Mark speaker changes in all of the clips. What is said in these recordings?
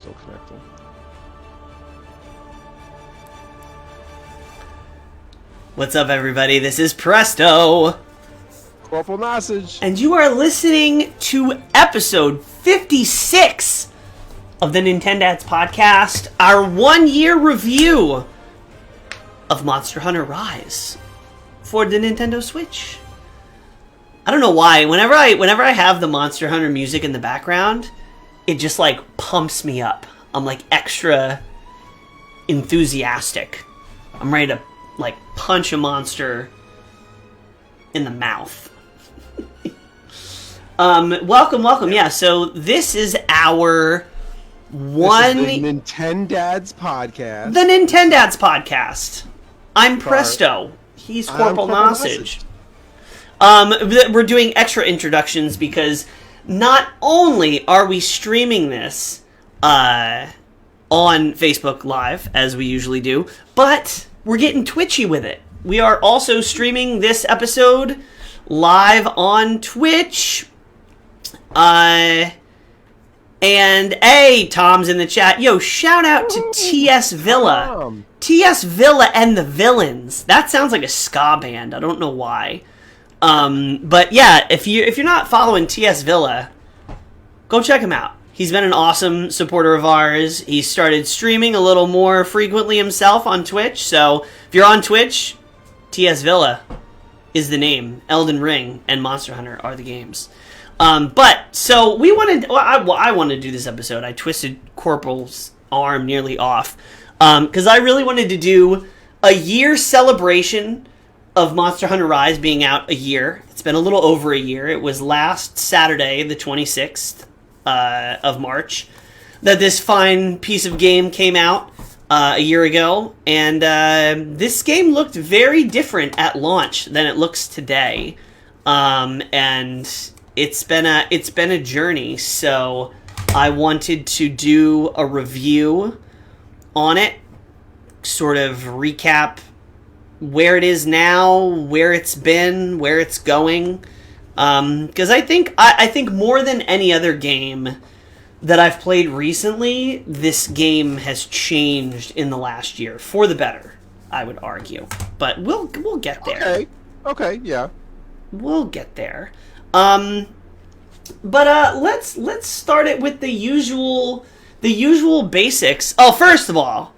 Speaker 1: Still connecting.
Speaker 2: What's up, everybody? This is Presto
Speaker 1: CorporalNosaj.
Speaker 2: and you are listening to episode 56 of the Nintendads podcast, our 1-year review of Monster Hunter Rise for the Nintendo Switch. I don't know why, whenever I have the Monster Hunter music in the background, it just like pumps me up. I'm like extra enthusiastic. I'm ready to like punch a monster in the mouth. Welcome. Yeah, so this is our one...
Speaker 1: This is the Nintendads podcast.
Speaker 2: The Nintendads podcast. I'm Presto. He's CorporalNosaj. We're doing extra introductions because not only are we streaming this on Facebook Live, as we usually do, but we're getting twitchy with it. We are also streaming this episode live on Twitch. And Tom's in the chat. Yo, shout out to TS Villa. TS Villa and the Villains. That sounds like a ska band. I don't know why. But yeah, if you're not following TS Villa, go check him out. He's been an awesome supporter of ours. He started streaming a little more frequently himself on Twitch. So if you're on Twitch, TS Villa is the name. Elden Ring and Monster Hunter are the games. But so we wanted. Well, I wanted to do this episode. I twisted Corporal's arm nearly off because I really wanted to do a year celebration of Monster Hunter Rise being out a year. It's been a little over a year. It was last Saturday, the 26th of March, that this fine piece of game came out a year ago. And this game looked very different at launch than it looks today. And it's been a journey. So I wanted to do a review on it, sort of recap where it is now, where it's been, where it's going. Because I think more than any other game that I've played recently, this game has changed in the last year for the better, I would argue. But we'll get there.
Speaker 1: Okay, yeah.
Speaker 2: We'll get there. But let's start it with the usual basics. Oh, first of all,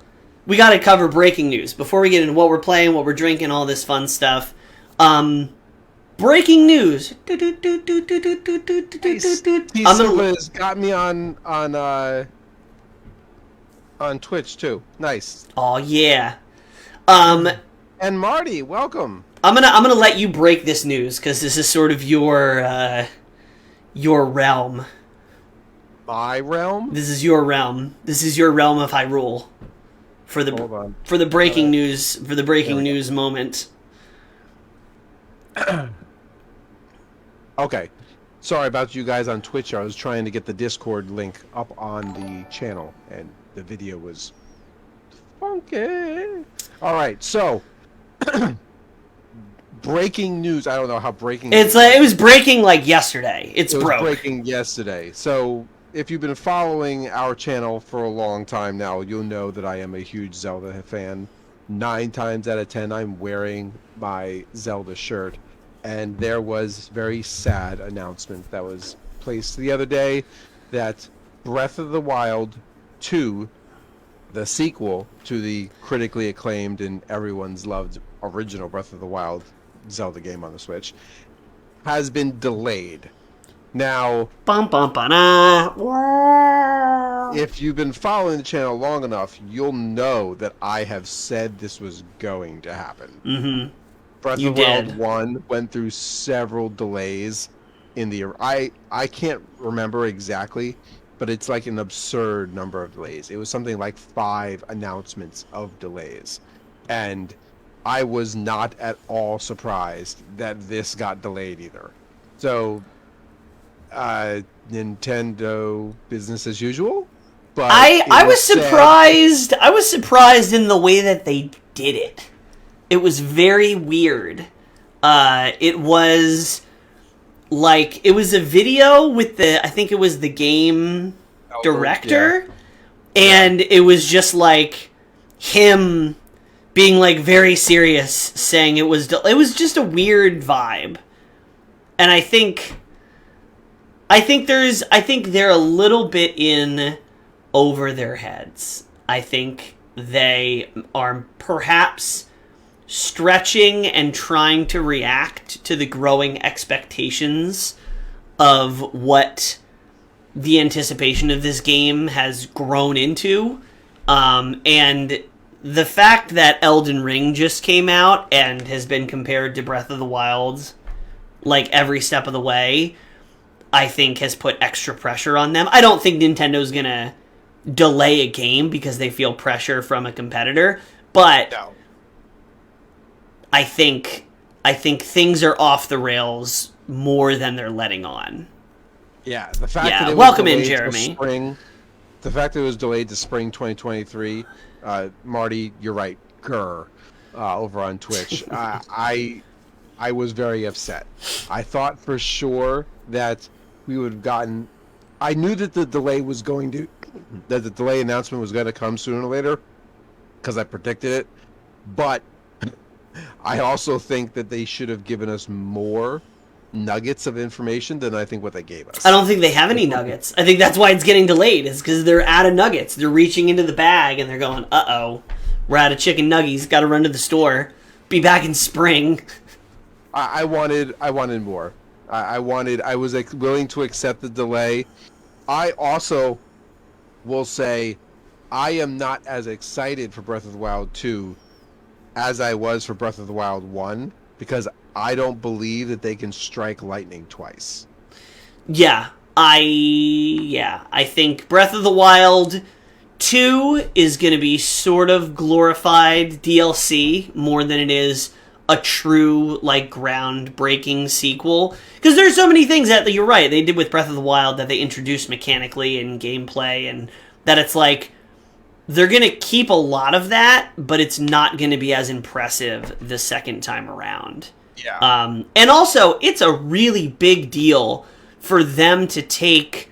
Speaker 2: we got to cover breaking news before we get into what we're playing, what we're drinking, all this fun stuff. Breaking news.
Speaker 1: Silva's got me on Twitch too. Nice.
Speaker 2: Oh yeah.
Speaker 1: And Marty, welcome.
Speaker 2: I'm gonna let you break this news because this is sort of your realm.
Speaker 1: My realm.
Speaker 2: This is your realm. This is your realm of Hyrule. For the breaking news moment.
Speaker 1: Okay. Sorry about you guys on Twitch. I was trying to get the Discord link up on the channel, and the video was funky. All right, so breaking news. I don't know how breaking.
Speaker 2: It was breaking like yesterday. It was
Speaker 1: breaking yesterday. So if you've been following our channel for a long time now, you'll know that I am a huge Zelda fan. 9 times out of 10, I'm wearing my Zelda shirt. And there was very sad announcement that was placed the other day that Breath of the Wild 2, the sequel to the critically acclaimed and everyone's loved original Breath of the Wild Zelda game on the Switch, has been delayed. Now, if you've been following the channel long enough, you'll know that I have said this was going to happen.
Speaker 2: Mm-hmm.
Speaker 1: Breath of the Wild 1 went through several delays in the... I can't remember exactly, but it's like an absurd number of delays. It was something like 5 announcements of delays. And I was not at all surprised that this got delayed either. So, Nintendo business as usual. But
Speaker 2: I was surprised. I was surprised in the way that they did it. It was very weird. It was like, it was a video with I think it was the game director, And it was just like him being like very serious, saying it was just a weird vibe. And I think they're a little bit in over their heads. I think they are perhaps stretching and trying to react to the growing expectations of what the anticipation of this game has grown into. And the fact that Elden Ring just came out and has been compared to Breath of the Wild like every step of the way, I think has put extra pressure on them. I don't think Nintendo's gonna delay a game because they feel pressure from a competitor, but
Speaker 1: No.
Speaker 2: I think things are off the rails more than they're letting on.
Speaker 1: Yeah, the fact that it was
Speaker 2: welcome in,
Speaker 1: delayed to
Speaker 2: Jeremy.
Speaker 1: the fact that it was delayed to spring 2023, Marty, you're right, over on Twitch. I was very upset. I thought for sure that we would have gotten. I knew that the delay announcement was going to come sooner or later, because I predicted it. But I also think that they should have given us more nuggets of information than I think what they gave us.
Speaker 2: I don't think they have any nuggets. I think that's why it's getting delayed, is because they're out of nuggets. They're reaching into the bag and they're going, uh-oh, we're out of chicken nuggies, gotta run to the store, be back in spring.
Speaker 1: I wanted more. I was willing to accept the delay. I also will say I am not as excited for Breath of the Wild 2 as I was for Breath of the Wild 1, because I don't believe that they can strike lightning twice.
Speaker 2: I think Breath of the Wild 2 is going to be sort of glorified DLC more than it is a true, like, groundbreaking sequel. Because there's so many things that, you're right, they did with Breath of the Wild that they introduced mechanically and gameplay, and that it's like, they're going to keep a lot of that, but it's not going to be as impressive the second time around.
Speaker 1: Yeah.
Speaker 2: And also, it's a really big deal for them to take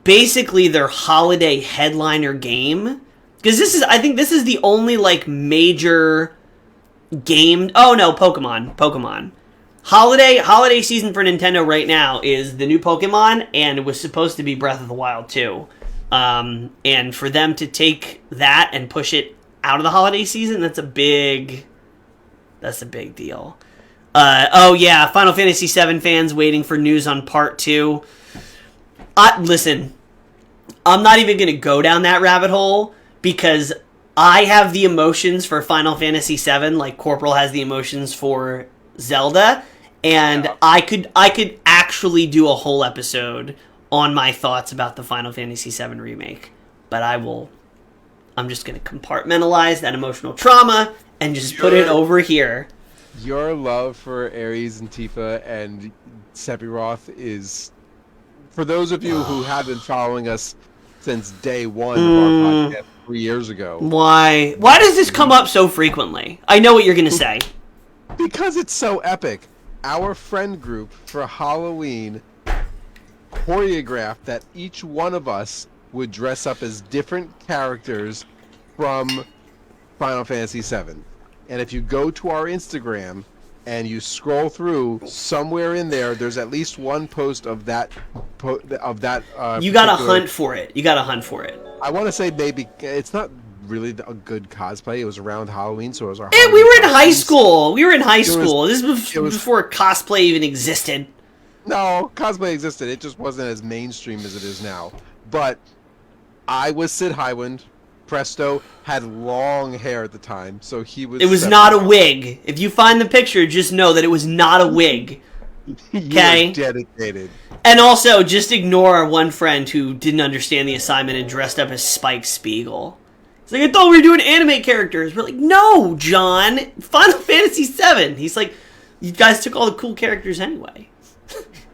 Speaker 2: basically their holiday headliner game. Because I think this is the only, like, major game. Oh no, Pokemon. Holiday season for Nintendo right now is the new Pokemon, and it was supposed to be Breath of the Wild 2. And for them to take that and push it out of the holiday season, that's a big deal. Final Fantasy VII fans waiting for news on Part 2. Listen, I'm not even going to go down that rabbit hole, because I have the emotions for Final Fantasy VII like Corporal has the emotions for Zelda, and
Speaker 1: Yeah.
Speaker 2: I could actually do a whole episode on my thoughts about the Final Fantasy VII remake, but I'm just going to compartmentalize that emotional trauma and just put it over here.
Speaker 1: Your love for Ares and Tifa and Sephiroth is, for those of you who have been following us since day one of our podcast 3 years ago.
Speaker 2: Why does this come up so frequently? I know what you're going to say.
Speaker 1: Because it's so epic. Our friend group for Halloween choreographed that each one of us would dress up as different characters from Final Fantasy VII. And if you go to our Instagram and you scroll through, somewhere in there's at least one post of that.
Speaker 2: You got to hunt for it.
Speaker 1: I want to say maybe it's not really a good cosplay. It was around Halloween, so it was our.
Speaker 2: We were in high school. This was
Speaker 1: it was
Speaker 2: before cosplay even existed.
Speaker 1: No, cosplay existed. It just wasn't as mainstream as it is now. But I was Sid Highwind. Presto had long hair at the time, so he was.
Speaker 2: It was not a wig. If you find the picture, just know that it was not a wig. Okay?
Speaker 1: Dedicated.
Speaker 2: And also, just ignore our one friend who didn't understand the assignment and dressed up as Spike Spiegel. He's like, I thought we were doing anime characters. We're like, no, John. Final Fantasy VII. He's like, you guys took all the cool characters anyway.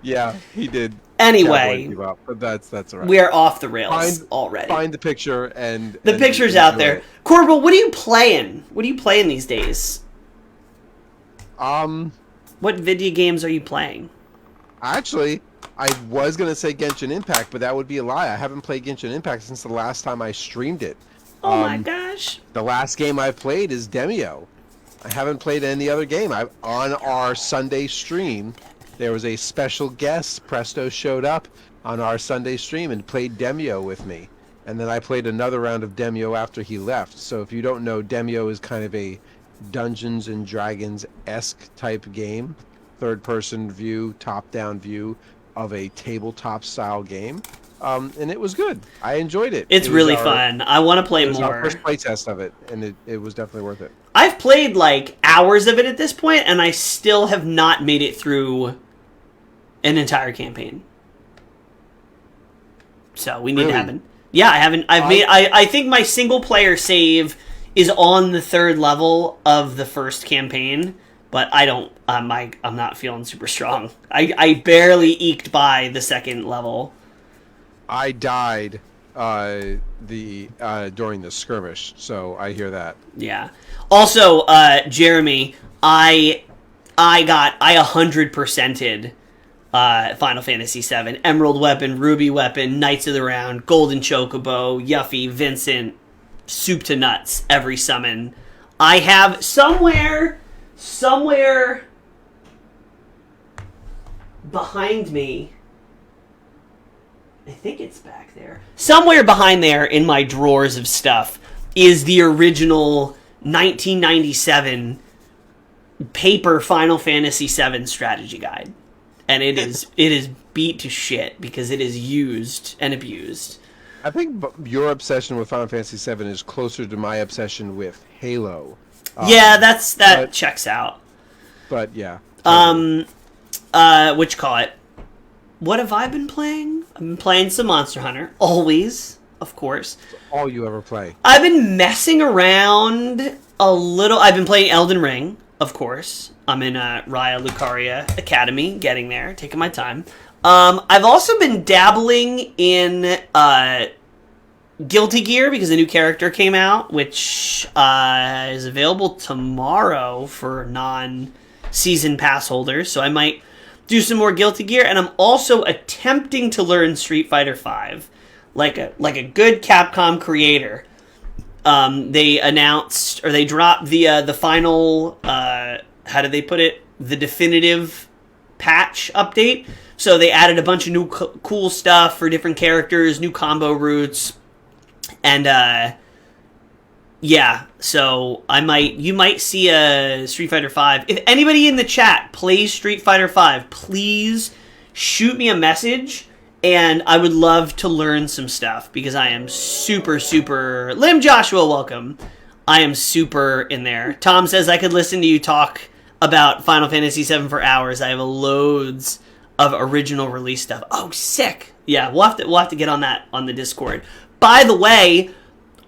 Speaker 1: Yeah, he did.
Speaker 2: Anyway,
Speaker 1: but that's all right.
Speaker 2: We are off the rails already.
Speaker 1: Find the picture and
Speaker 2: the picture's out there. Corporal, what are you playing? What are you playing these days?
Speaker 1: What
Speaker 2: video games are you playing?
Speaker 1: Actually, I was gonna say Genshin Impact, but that would be a lie. I haven't played Genshin Impact since the last time I streamed it.
Speaker 2: Oh my gosh.
Speaker 1: The last game I've played is Demio. I haven't played any other game. On our Sunday stream, there was a special guest. Presto showed up on our Sunday stream and played Demio with me. And then I played another round of Demio after he left. So if you don't know, Demio is kind of a Dungeons and Dragons-esque type game. Third-person view, top-down view of a tabletop-style game. And it was good. I enjoyed it.
Speaker 2: It's really fun. I want to play more. It was
Speaker 1: our first playtest of it, and it was definitely worth it.
Speaker 2: I've played like hours of it at this point, and I still have not made it through an entire campaign. So we need to happen. Yeah, I haven't. I think my single player save is on the 3rd level of the first campaign, but I don't. I'm not feeling super strong. I barely eked by the 2nd level.
Speaker 1: I died during the skirmish, so I hear that.
Speaker 2: Yeah. Also, Jeremy, I 100%ed Final Fantasy VII. Emerald Weapon, Ruby Weapon, Knights of the Round, Golden Chocobo, Yuffie, Vincent, soup to nuts, every summon. I have somewhere behind me, I think it's back there. Somewhere behind there in my drawers of stuff is the original 1997 paper Final Fantasy VII strategy guide. And it is beat to shit because it is used and abused.
Speaker 1: I think your obsession with Final Fantasy VII is closer to my obsession with Halo.
Speaker 2: Yeah, that checks out.
Speaker 1: But yeah.
Speaker 2: What you call it? What have I been playing? I've been playing some Monster Hunter. Always, of course.
Speaker 1: That's all you ever play.
Speaker 2: I've been messing around a little. I've been playing Elden Ring, of course. I'm in Raya Lucaria Academy, getting there, taking my time. I've also been dabbling in Guilty Gear because a new character came out, which is available tomorrow for non-season pass holders. So I might do some more Guilty Gear, and I'm also attempting to learn Street Fighter V, like a good Capcom creator. They announced, or they dropped the final, how did they put it? The definitive patch update. So they added a bunch of new cool stuff for different characters, new combo routes, and yeah. So you might see a Street Fighter V. If anybody in the chat plays Street Fighter V, please shoot me a message, and I would love to learn some stuff because I am super, super. Lim Joshua, welcome. I am super in there. Tom says I could listen to you talk about Final Fantasy VII for hours. I have loads of original release stuff. Oh, sick! Yeah, we'll have to get on that on the Discord. By the way,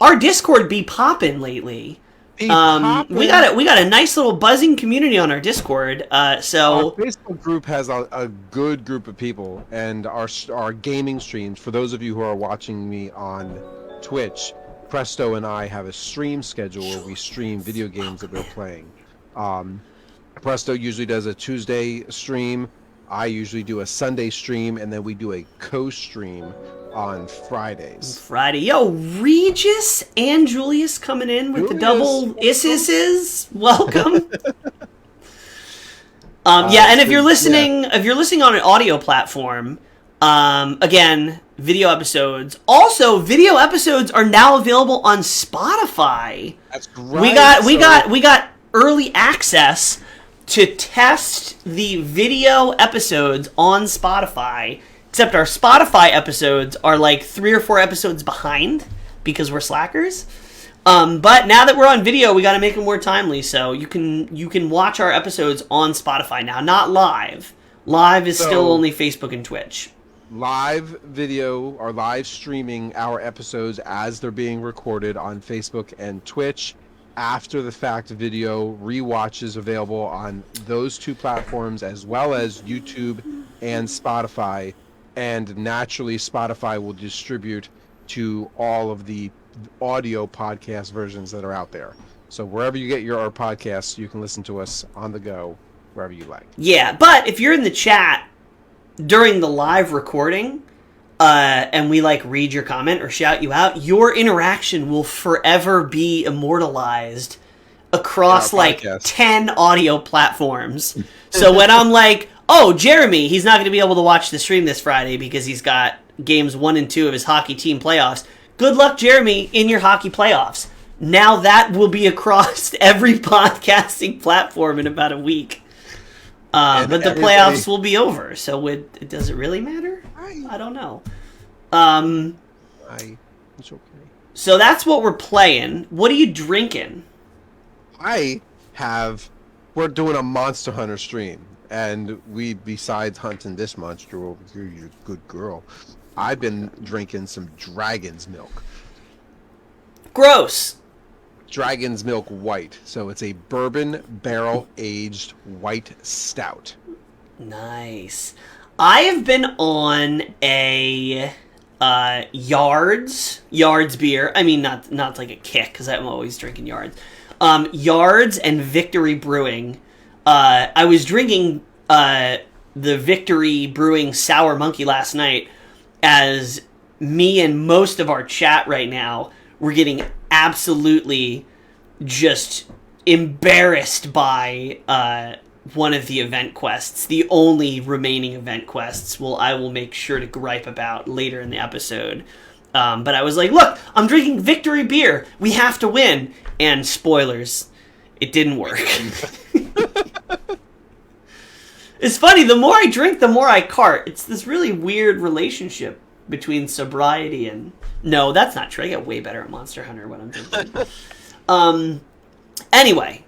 Speaker 2: our Discord be poppin' lately. We got a nice little buzzing community on our Discord. So
Speaker 1: our Facebook group has a good group of people, and our gaming streams. For those of you who are watching me on Twitch, Presto and I have a stream schedule where we stream video games that we're playing. Presto usually does a Tuesday stream. I usually do a Sunday stream, and then we do a co-stream on Fridays.
Speaker 2: Yo, Regis and Julius coming in with the double isses. Welcome. Yeah, and if you're listening on an audio platform, again, video episodes. Also, video episodes are now available on Spotify.
Speaker 1: That's great.
Speaker 2: We got early access to test the video episodes on Spotify. Except our Spotify episodes are like 3 or 4 episodes behind because we're slackers. But now that we're on video, we got to make them more timely. So you can watch our episodes on Spotify now, not live. Live is still only Facebook and Twitch.
Speaker 1: Live video or live streaming our episodes as they're being recorded on Facebook and Twitch. After the fact video rewatch is available on those 2 platforms as well as YouTube and Spotify. And naturally, Spotify will distribute to all of the audio podcast versions that are out there. So wherever you get your podcasts, you can listen to us on the go, wherever you like.
Speaker 2: Yeah, but if you're in the chat, during the live recording, and we like read your comment or shout you out, your interaction will forever be immortalized across like 10 audio platforms. So when I'm like, oh, Jeremy, he's not going to be able to watch the stream this Friday because he's got games 1 and 2 of his hockey team playoffs. Good luck, Jeremy, in your hockey playoffs. Now that will be across every podcasting platform in about a week. But the playoffs will be over, so does it really matter? I don't know.
Speaker 1: It's okay.
Speaker 2: So that's what we're playing. What are you drinking?
Speaker 1: We're doing a Monster Hunter stream, and besides hunting this monster over here, you good girl, I've been drinking some Dragon's Milk.
Speaker 2: Gross.
Speaker 1: Dragon's Milk White. So it's a bourbon barrel-aged white stout. Nice.
Speaker 2: I have been on a Yards beer. I mean, not like a kick, because I'm always drinking Yards. Yards and Victory Brewing. I was drinking the Victory Brewing Sour Monkey last night, as me and most of our chat right now were getting absolutely just embarrassed by one of the event quests, the only remaining event quests. I will make sure to gripe about later in the episode. But I was like, look, I'm drinking Victory beer. We have to win. And spoilers, it didn't work. It's funny, the more I drink, the more I cart. It's this really weird relationship between sobriety and... No, that's not true. I get way better at Monster Hunter when I'm drinking. Anyway,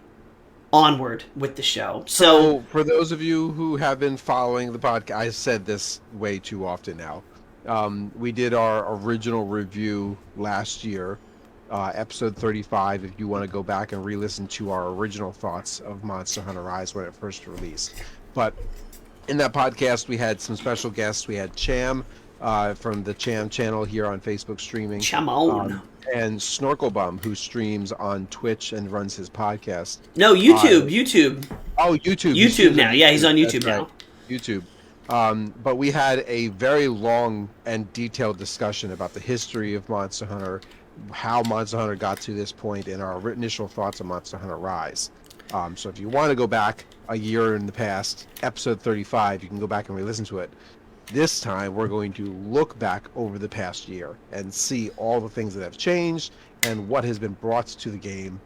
Speaker 2: onward with the show. So
Speaker 1: for those of you who have been following the podcast, I said this way too often now. We did our original review last year, episode 35, if you want to go back and re-listen to our original thoughts of Monster Hunter Rise when it first released. But in that podcast, we had some special guests. We had Cham from the Cham channel here on Facebook streaming.
Speaker 2: Chamon.
Speaker 1: And Snorkelbum, who streams on Twitch and runs his podcast.
Speaker 2: No, YouTube.
Speaker 1: Oh, YouTube.
Speaker 2: YouTube now. Yeah, he's on YouTube now.
Speaker 1: Right. YouTube. But we had a very long and detailed discussion about the history of Monster Hunter, how Monster Hunter got to this point, and our initial thoughts on Monster Hunter Rise. So if you want to go back a year in the past, episode 35, you can go back and re-listen to it. This time, we're going to look back over the past year and see all the things that have changed and what has been brought to the game.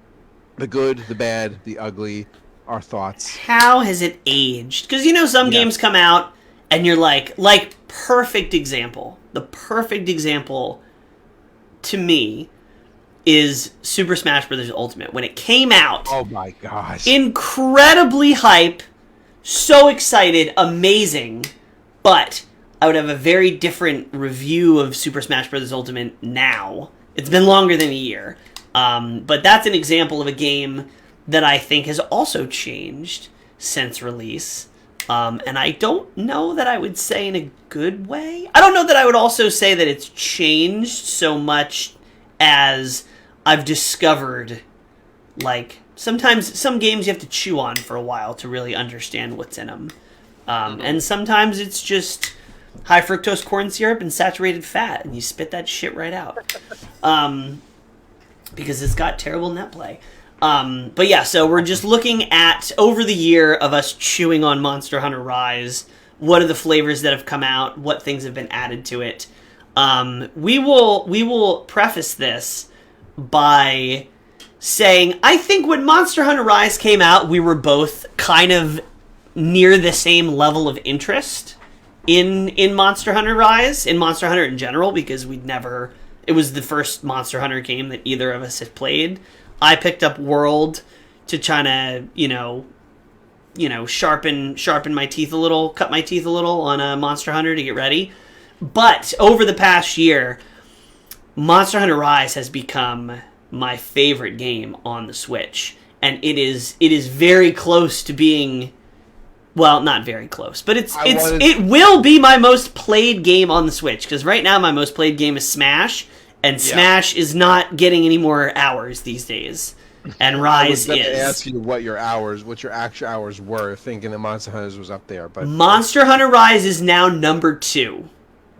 Speaker 1: The good, the bad, the ugly, our thoughts.
Speaker 2: How has it aged? Because, some games come out and you're like perfect example. The perfect example to me is Super Smash Bros. Ultimate. When it came out,
Speaker 1: oh my gosh,
Speaker 2: incredibly hype, so excited, amazing, but I would have a very different review of Super Smash Bros. Ultimate now. It's been longer than a year, but that's an example of a game that I think has also changed since release, and I don't know that I would say in a good way. I don't know that I would also say that it's changed so much as I've discovered, sometimes some games you have to chew on for a while to really understand what's in them. And sometimes it's just high fructose corn syrup and saturated fat, and you spit that shit right out. Because it's got terrible net play. But yeah, so we're just looking at, over the year of us chewing on Monster Hunter Rise, what are the flavors that have come out, what things have been added to it. We will preface this by saying, I think when Monster Hunter Rise came out, we were both kind of near the same level of interest in Monster Hunter Rise, in Monster Hunter in general, because it was the first Monster Hunter game that either of us had played. I picked up World to try to, sharpen my teeth a little, cut my teeth a little on Monster Hunter to get ready. But over the past year, Monster Hunter Rise has become my favorite game on the Switch, and it is very close to being, well, not very close, but it will be my most played game on the Switch, because right now my most played game is Smash, and Smash is not getting any more hours these days. and
Speaker 1: I was
Speaker 2: Rise
Speaker 1: going to
Speaker 2: is.
Speaker 1: ask you what your actual hours were, thinking that Monster Hunters was up there, but
Speaker 2: Monster Hunter Rise is now number 2.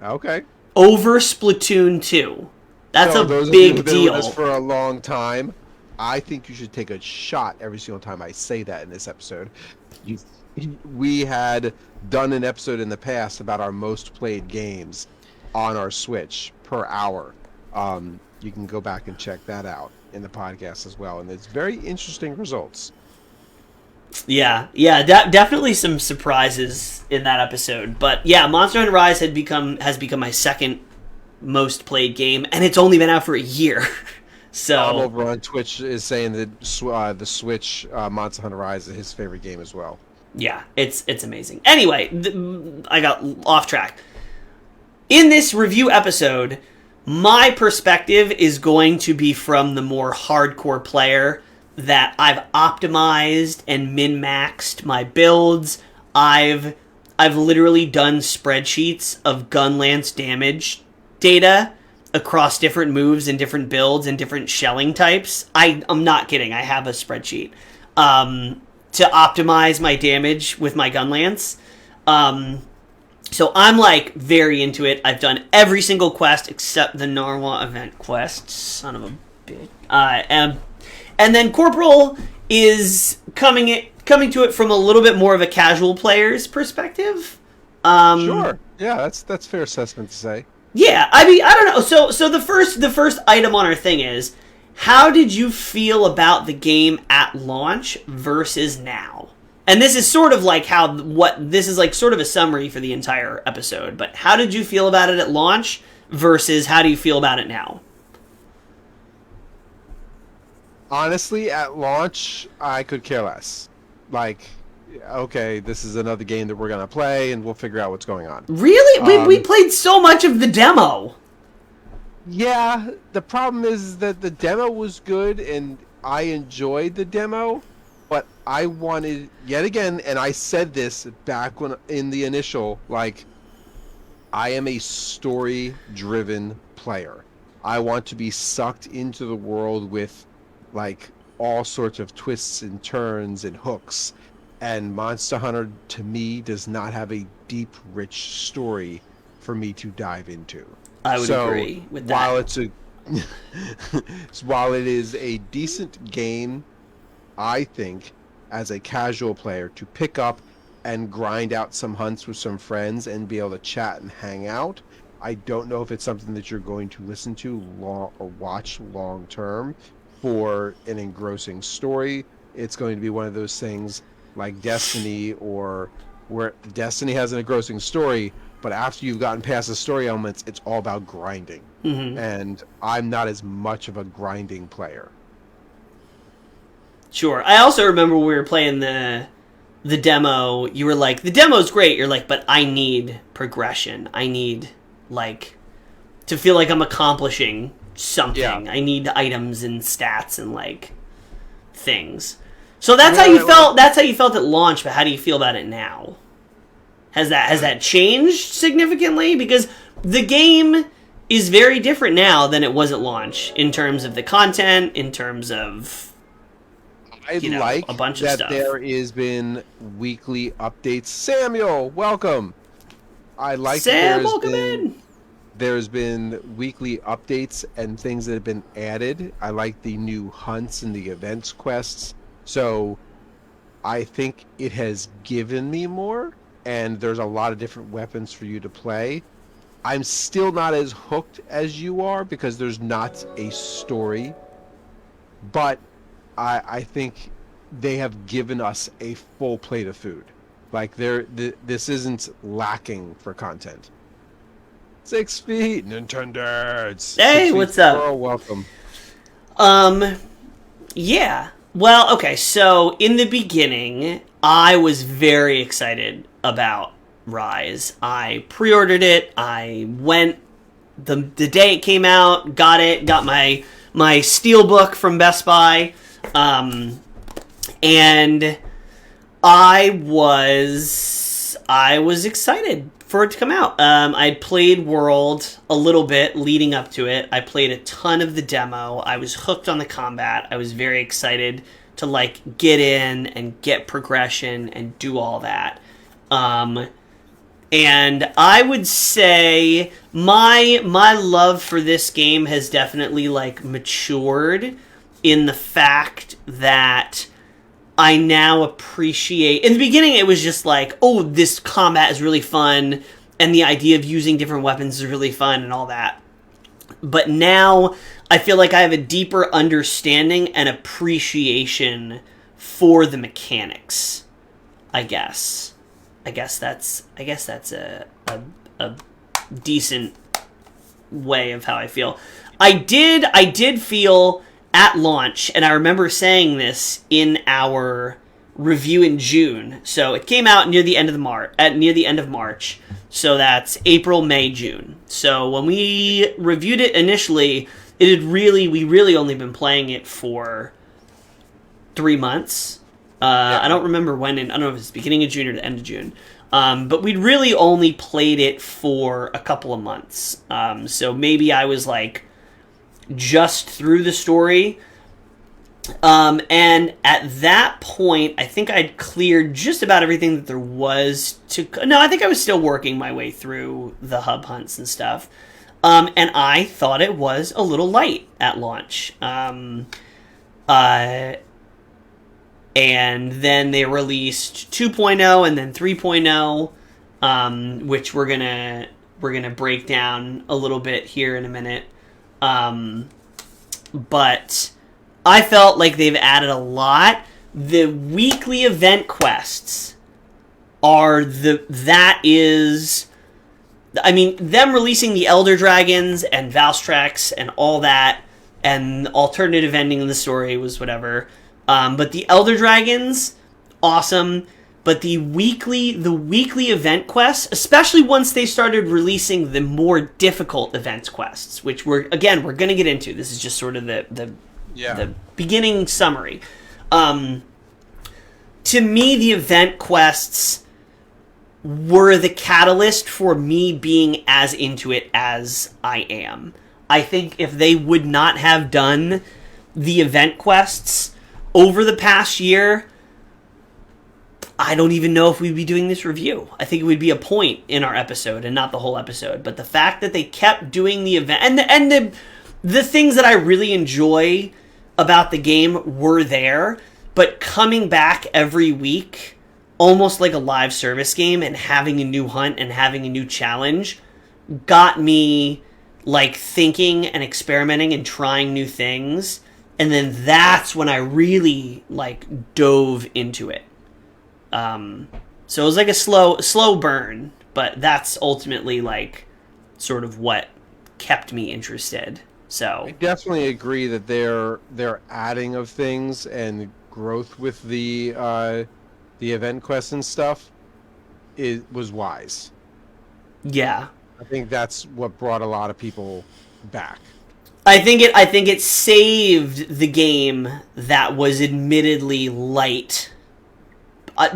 Speaker 1: okay.
Speaker 2: Over Splatoon 2. That's
Speaker 1: So
Speaker 2: a
Speaker 1: those of you who've
Speaker 2: big
Speaker 1: been with us
Speaker 2: deal.
Speaker 1: for a long time, I think you should take a shot every single time I say that in this episode. You, we had done an episode in the past about our most played games on our Switch per hour. You can go back and check that out in the podcast as well, and it's very interesting results.
Speaker 2: Yeah, definitely some surprises in that episode. But yeah, Monster Hunter Rise has become my second most played game, and it's only been out for a year. So
Speaker 1: Bob over on Twitch is saying that the Switch Monster Hunter Rise is his favorite game as well.
Speaker 2: yeah, it's amazing. Anyway, I got off track. In this review episode, my perspective is going to be from the more hardcore player that I've optimized and min-maxed my builds. I've literally done spreadsheets of gun lance damage data across different moves and different builds and different shelling types. I'm not kidding. I have a spreadsheet to optimize my damage with my gun lance. So I'm like very into it. I've done every single quest except the Narwa event quest. Son of a bitch. And then Corporal is coming to it from a little bit more of a casual player's perspective.
Speaker 1: Sure. Yeah, that's fair assessment to say.
Speaker 2: Yeah, I mean, I don't know. So the first item on our thing is, how did you feel about the game at launch versus now? And this is sort of like this is like sort of a summary for the entire episode, but how did you feel about it at launch versus how do you feel about it now?
Speaker 1: Honestly, at launch, I could care less. Like, okay, this is another game that we're going to play, and we'll figure out what's going on.
Speaker 2: Really? We played so much of the demo.
Speaker 1: Yeah, the problem is that the demo was good, and I enjoyed the demo, but I wanted, yet again, and I said this back when in the initial, like, I am a story-driven player. I want to be sucked into the world with like all sorts of twists and turns and hooks, and Monster Hunter to me does not have a deep, rich story for me to dive into.
Speaker 2: I would agree with that.
Speaker 1: While it is a decent game, I think as a casual player to pick up and grind out some hunts with some friends and be able to chat and hang out, I don't know if it's something that you're going to listen to or watch long term for an engrossing story. It's going to be one of those things like Destiny, or where Destiny has an engrossing story, but after you've gotten past the story elements, it's all about grinding.
Speaker 2: Mm-hmm.
Speaker 1: And I'm not as much of a grinding player.
Speaker 2: Sure. I also remember when we were playing the demo, you were like, the demo's great. You're like, but I need progression. I need, like, to feel like I'm accomplishing something. Yeah. I need items and stats and, like, things. So that's how you felt. That's how you felt at launch. But how do you feel about it now? Has that changed significantly? Because the game is very different now than it was at launch in terms of the content, in terms of
Speaker 1: like
Speaker 2: a bunch of
Speaker 1: that
Speaker 2: stuff.
Speaker 1: There has been weekly updates. Samuel, welcome. I like
Speaker 2: Sam, welcome in.
Speaker 1: There's been weekly updates and things that have been added. I like the new hunts and the events quests. So I think it has given me more, and there's a lot of different weapons for you to play. I'm still not as hooked as you are because there's not a story, but I think they have given us a full plate of food. Like this isn't lacking for content. 6 feet, Nintendads.
Speaker 2: Hey, what's up?
Speaker 1: Girl, welcome.
Speaker 2: Yeah. Well, okay, so in the beginning, I was very excited about Rise. I pre-ordered it. I went the day it came out, got my Steelbook from Best Buy, and I was excited for it to come out. I'd played World a little bit leading up to it. I played a ton of the demo. I was hooked on the combat. I was very excited to like get in and get progression and do all that. And I would say my love for this game has definitely like matured in the fact that I now appreciate... In the beginning, it was just like, oh, this combat is really fun, and the idea of using different weapons is really fun and all that. But now, I feel like I have a deeper understanding and appreciation for the mechanics, I guess. I guess that's a decent way of how I feel. I did feel... at launch, and I remember saying this in our review in June. So it came out near the end of March. So that's April, May, June. So when we reviewed it initially, we really only been playing it for 3 months. I don't remember when. I don't know if it's the beginning of June or the end of June. But we'd really only played it for a couple of months. So maybe I was like just through the story. And at that point, I think I'd cleared just about everything that there was to... No, I think I was still working my way through the hub hunts and stuff. And I thought it was a little light at launch. And then they released 2.0 and then 3.0, which we're gonna break down a little bit here in a minute. But I felt like they've added a lot. The weekly event quests are them releasing the Elder Dragons and Valstrax and all that, and alternative ending in the story was whatever. But the Elder Dragons, awesome. But the weekly event quests, especially once they started releasing the more difficult event quests, which we're going to get into. This is just sort of the beginning summary. To me, the event quests were the catalyst for me being as into it as I am. I think if they would not have done the event quests over the past year, I don't even know if we'd be doing this review. I think it would be a point in our episode and not the whole episode. But the fact that they kept doing the event and the things that I really enjoy about the game were there, but coming back every week, almost like a live service game, and having a new hunt and having a new challenge got me like thinking and experimenting and trying new things. And then that's when I really like dove into it. So it was like a slow burn, but that's ultimately like sort of what kept me interested. So
Speaker 1: I definitely agree that their adding of things and growth with the event quests and stuff was wise.
Speaker 2: Yeah,
Speaker 1: I think that's what brought a lot of people back.
Speaker 2: I think it saved the game that was admittedly light.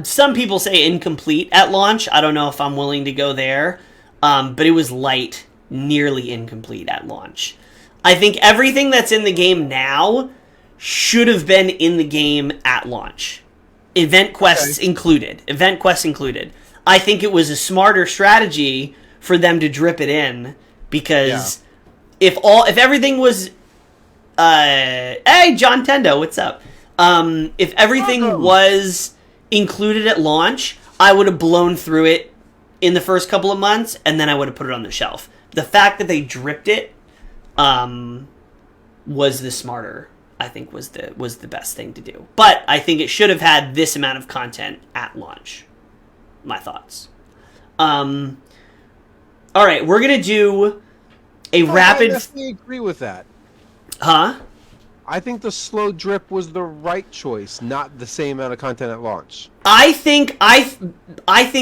Speaker 2: Some people say incomplete at launch. I don't know if I'm willing to go there. But it was light, nearly incomplete at launch. I think everything that's in the game now should have been in the game at launch. Event quests included. I think it was a smarter strategy for them to drip it in, because if everything was... hey, John Tendo, what's up? If everything was included at launch, I would have blown through it in the first couple of months, and then I would have put it on the shelf. The fact that they dripped it was the smarter, I think, was the best thing to do. But I think it should have had this amount of content at launch. My thoughts. All right, we're gonna do a rapid.
Speaker 1: I definitely agree with that.
Speaker 2: Huh?
Speaker 1: I think the slow drip was the right choice, not the same amount of content at launch.
Speaker 2: I think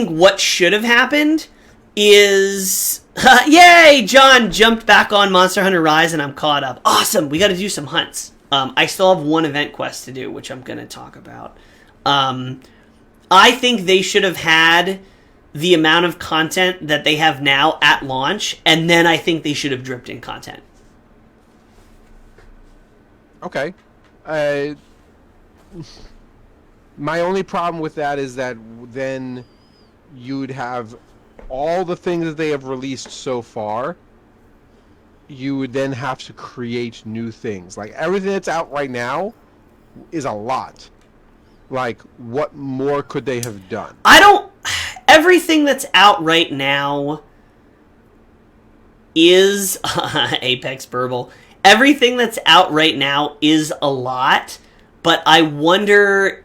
Speaker 2: what should have happened is... Yay! John jumped back on Monster Hunter Rise and I'm caught up. Awesome! We gotta do some hunts. I still have one event quest to do, which I'm gonna talk about. I think they should have had the amount of content that they have now at launch, and then I think they should have dripped in content.
Speaker 1: Okay. My only problem with that is that then you'd have all the things that they have released so far. You would then have to create new things. Like, everything that's out right now is a lot. Like, what more could they have done?
Speaker 2: Everything that's out right now is Apex Burble. Everything that's out right now is a lot, but I wonder.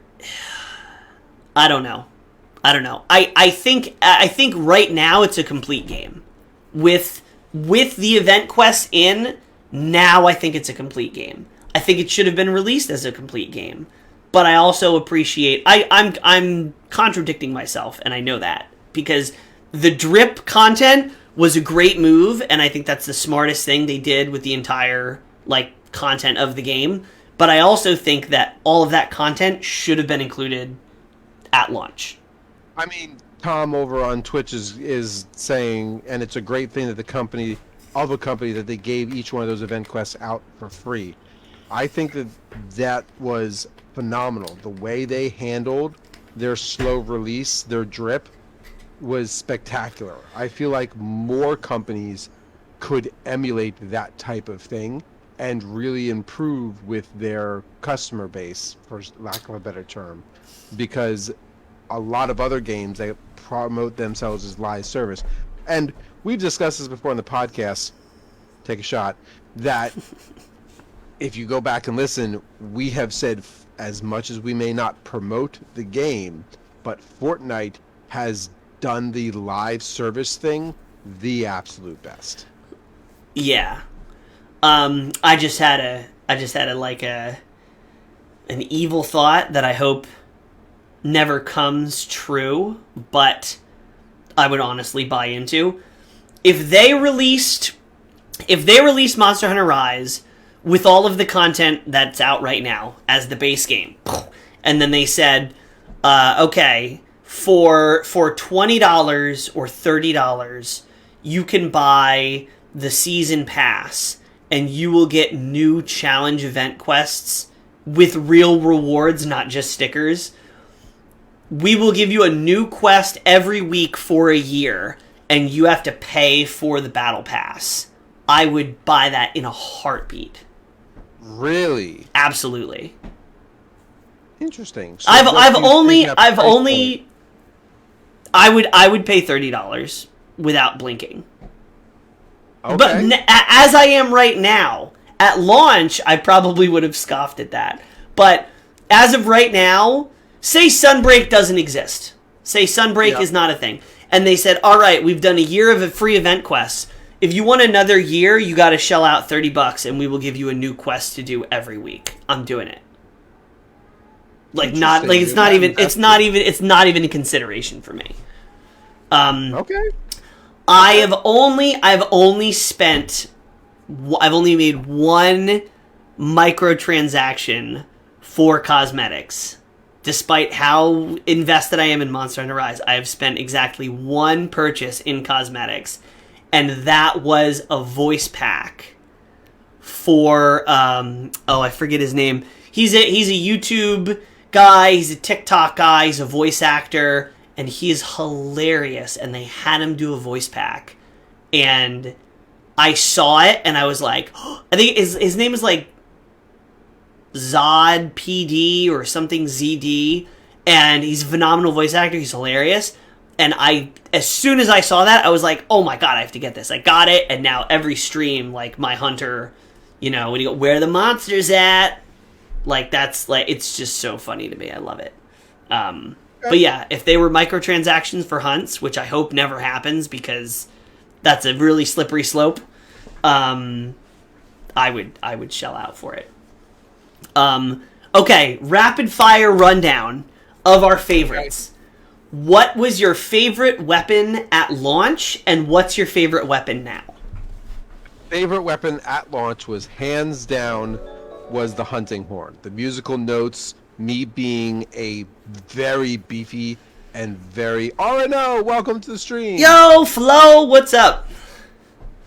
Speaker 2: I don't know. I think right now it's a complete game. With the event quest in, now I think it's a complete game. I think it should have been released as a complete game. But I also appreciate I'm contradicting myself, and I know that, because the drip content was a great move, and I think that's the smartest thing they did with the entire content of the game. But I also think that all of that content should have been included at launch.
Speaker 1: I mean, Tom over on Twitch is saying, and it's a great thing that the company that they gave each one of those event quests out for free. I think that was phenomenal. The way they handled their slow release, their drip, was spectacular. I feel like more companies could emulate that type of thing and really improve with their customer base, for lack of a better term, because a lot of other games, they promote themselves as live service. And we've discussed this before on the podcast, take a shot, that if you go back and listen, we have said, as much as we may not promote the game, but Fortnite has done the live service thing the absolute best.
Speaker 2: Yeah. I just had an evil thought that I hope never comes true, but I would honestly buy into. If they released Monster Hunter Rise with all of the content that's out right now as the base game, and then they said, okay, for $20 or $30, you can buy the season pass, and you will get new challenge event quests with real rewards, not just stickers. We will give you a new quest every week for a year, and you have to pay for the battle pass. I would buy that in a heartbeat.
Speaker 1: Really?
Speaker 2: Absolutely.
Speaker 1: Interesting. So
Speaker 2: I would pay $30 without blinking.
Speaker 1: Okay.
Speaker 2: But as I am right now, at launch, I probably would have scoffed at that. But as of right now, say Sunbreak doesn't exist. Say Sunbreak is not a thing. And they said, all right, we've done a year of free event quests. If you want another year, you got to shell out $30, and we will give you a new quest to do every week. I'm doing it. It's not even a consideration for me.
Speaker 1: Okay.
Speaker 2: I've only made one microtransaction for cosmetics. Despite how invested I am in Monster Hunter Rise, I have spent exactly one purchase in cosmetics, and that was a voice pack for I forget his name. He's a YouTube guy, he's a TikTok guy, he's a voice actor, and he is hilarious, and they had him do a voice pack. And I saw it, and I was like, I think his name is like Zod PD or something ZD, and he's a phenomenal voice actor, he's hilarious. And as soon as I saw that, I was like, oh my god, I have to get this. I got it, and now every stream, like, my hunter, when you go, where are the monsters at? Like, that's, like, it's just so funny to me. I love it. But yeah, if they were microtransactions for hunts, which I hope never happens because that's a really slippery slope, I would shell out for it. Okay, rapid fire rundown of our favorites. What was your favorite weapon at launch, and what's your favorite weapon now?
Speaker 1: Favorite weapon at launch was hands down was the hunting horn. The musical notes, me being a very beefy and very RNO. Welcome to the stream.
Speaker 2: Yo, Flo, what's up?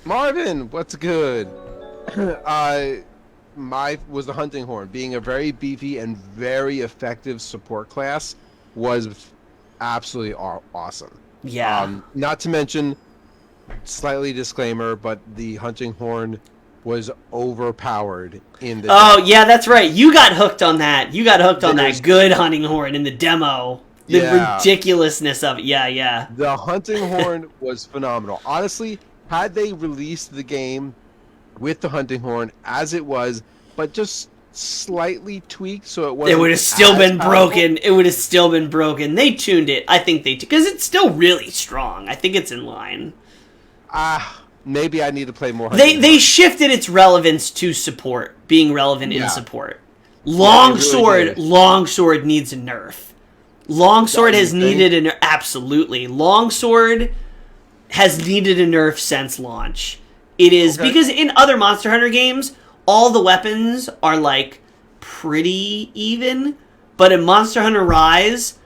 Speaker 1: Marvin, what's good? My was the hunting horn. Being a very beefy and very effective support class was absolutely awesome.
Speaker 2: Yeah.
Speaker 1: Not to mention, slightly disclaimer, but the hunting horn was overpowered in the
Speaker 2: demo. Yeah, that's right. You got hooked on that. You got hooked on that good hunting horn in the demo. The ridiculousness of it. Yeah.
Speaker 1: The hunting horn was phenomenal. Honestly, had they released the game with the hunting horn as it was, but just slightly tweaked so it wasn't,
Speaker 2: it would have still been broken. It would have still been broken. They tuned it. I think because it's still really strong. I think it's in line.
Speaker 1: Maybe I need to play more.
Speaker 2: They shifted its relevance to support, being relevant in support. Longsword needs a nerf. Longsword has needed a nerf. Absolutely. Longsword has needed a nerf since launch. It is because in other Monster Hunter games, all the weapons are like pretty even, but in Monster Hunter Rise,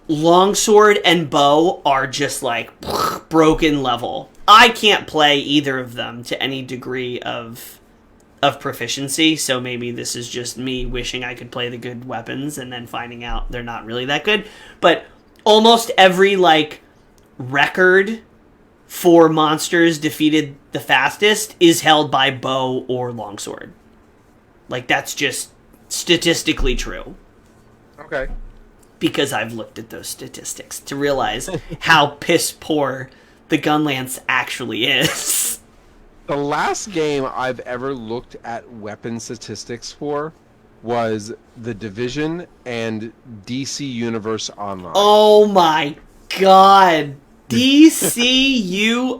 Speaker 2: longsword and bow are just like broken level. I can't play either of them to any degree of proficiency, so maybe this is just me wishing I could play the good weapons and then finding out they're not really that good. But almost every like record for monsters defeated the fastest is held by bow or longsword. Like, that's just statistically true.
Speaker 1: Okay.
Speaker 2: Because I've looked at those statistics to realize how piss poor the Gunlance actually is.
Speaker 1: The last game I've ever looked at weapon statistics for was The Division and DC Universe Online.
Speaker 2: Oh my god. DCUO.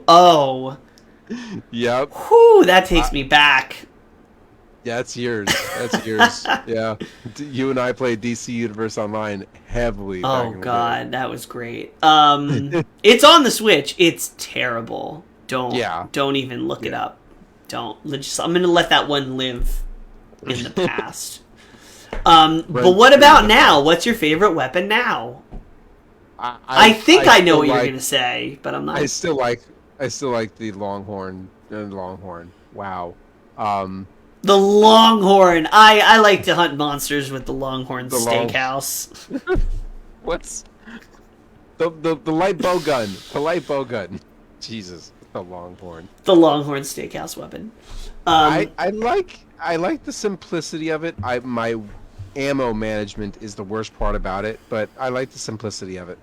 Speaker 1: Yep.
Speaker 2: Whew, that takes me back.
Speaker 1: Yeah, that's years. Yeah. You and I played DC Universe Online heavily.
Speaker 2: Oh god, that was great. It's on the Switch. It's terrible. Don't even look it up. I'm gonna let that one live in the past. But what about now? What's your favorite weapon now? I think I know what you're gonna say, but I'm not.
Speaker 1: I still like the Longhorn. Wow.
Speaker 2: The Longhorn. I like to hunt monsters with the Longhorn Steakhouse.
Speaker 1: What's the light bow gun? The light bow gun. Jesus, the Longhorn.
Speaker 2: The Longhorn Steakhouse weapon.
Speaker 1: I like the simplicity of it. My ammo management is the worst part about it, but I like the simplicity of it.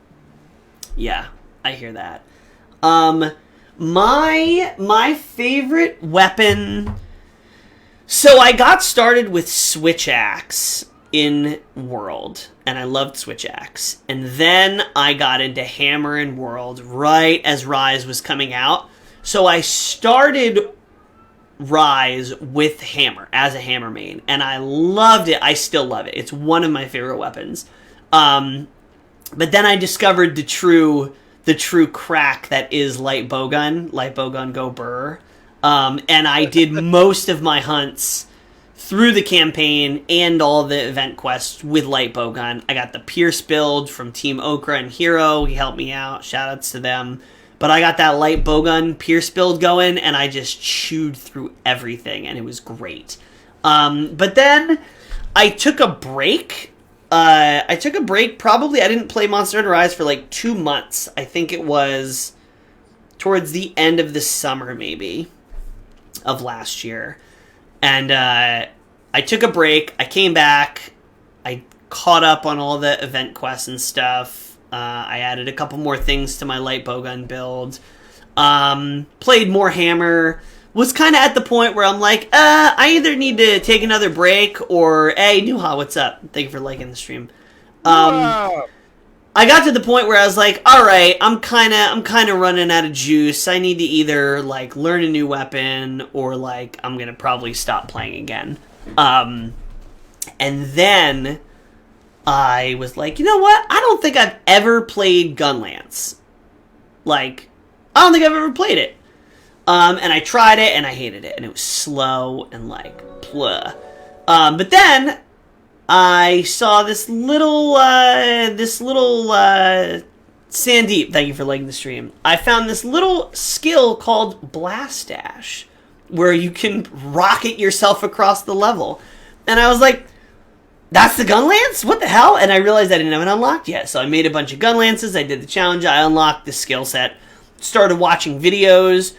Speaker 2: Yeah, I hear that. My favorite weapon. So I got started with Switch Axe in World, and I loved Switch Axe. And then I got into Hammer in World right as Rise was coming out. So I started Rise with Hammer as a Hammer main, and I loved it. I still love it. It's one of my favorite weapons. But then I discovered the true crack that is Light Bowgun Go Burr. And I did most of my hunts through the campaign and all the event quests with Light Bowgun. I got the Pierce build from Team Okra and Hero. He helped me out. Shoutouts to them. But I got that Light Bowgun Pierce build going, and I just chewed through everything, and it was great. But then I took a break. Probably I didn't play Monster Hunter Rise for like 2 months. I think it was towards the end of the summer, maybe, of last year. And I took a break. I came back. I caught up on all the event quests and stuff. I added a couple more things to my Light Bowgun build. Played more Hammer. Was kind of at the point where I'm like, I either need to take another break or, hey, Nuha, what's up? Thank you for liking the stream. I got to the point where I was like, all right, I'm kind of running out of juice. I need to either like learn a new weapon or like I'm gonna probably stop playing again. And then I was like, you know what? I don't think I've ever played Gunlance. Like, I don't think I've ever played it. And I tried it, and I hated it, and it was slow, and like, blah. But then, I saw this little Sandeep, thank you for liking the stream. I found this little skill called Blast Dash, where you can rocket yourself across the level. And I was like, that's the gun lance? What the hell? And I realized I didn't have it unlocked yet. So I made a bunch of gun lances, I did the challenge, I unlocked the skill set, started watching videos,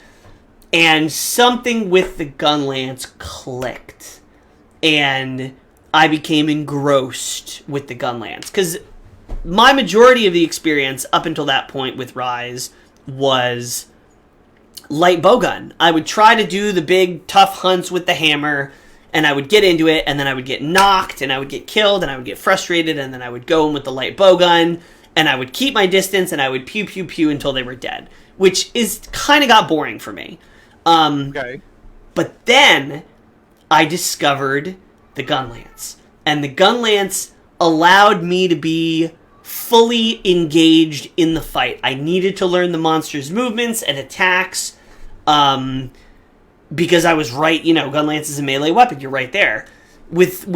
Speaker 2: and something with the gun lance clicked. And I became engrossed with the gun lance. Because my majority of the experience up until that point with Rise was light bowgun. I would try to do the big tough hunts with the hammer, and I would get into it, and then I would get knocked, and I would get killed, and I would get frustrated, and then I would go in with the light bowgun, and I would keep my distance, and I would pew pew pew until they were dead, which is kind of got boring for me.
Speaker 1: Okay.
Speaker 2: But then I discovered the gun lance, and the gun lance allowed me to be fully engaged in the fight. I needed to learn the monster's movements and attacks, because I was right, gun lance is a melee weapon, you're right there. With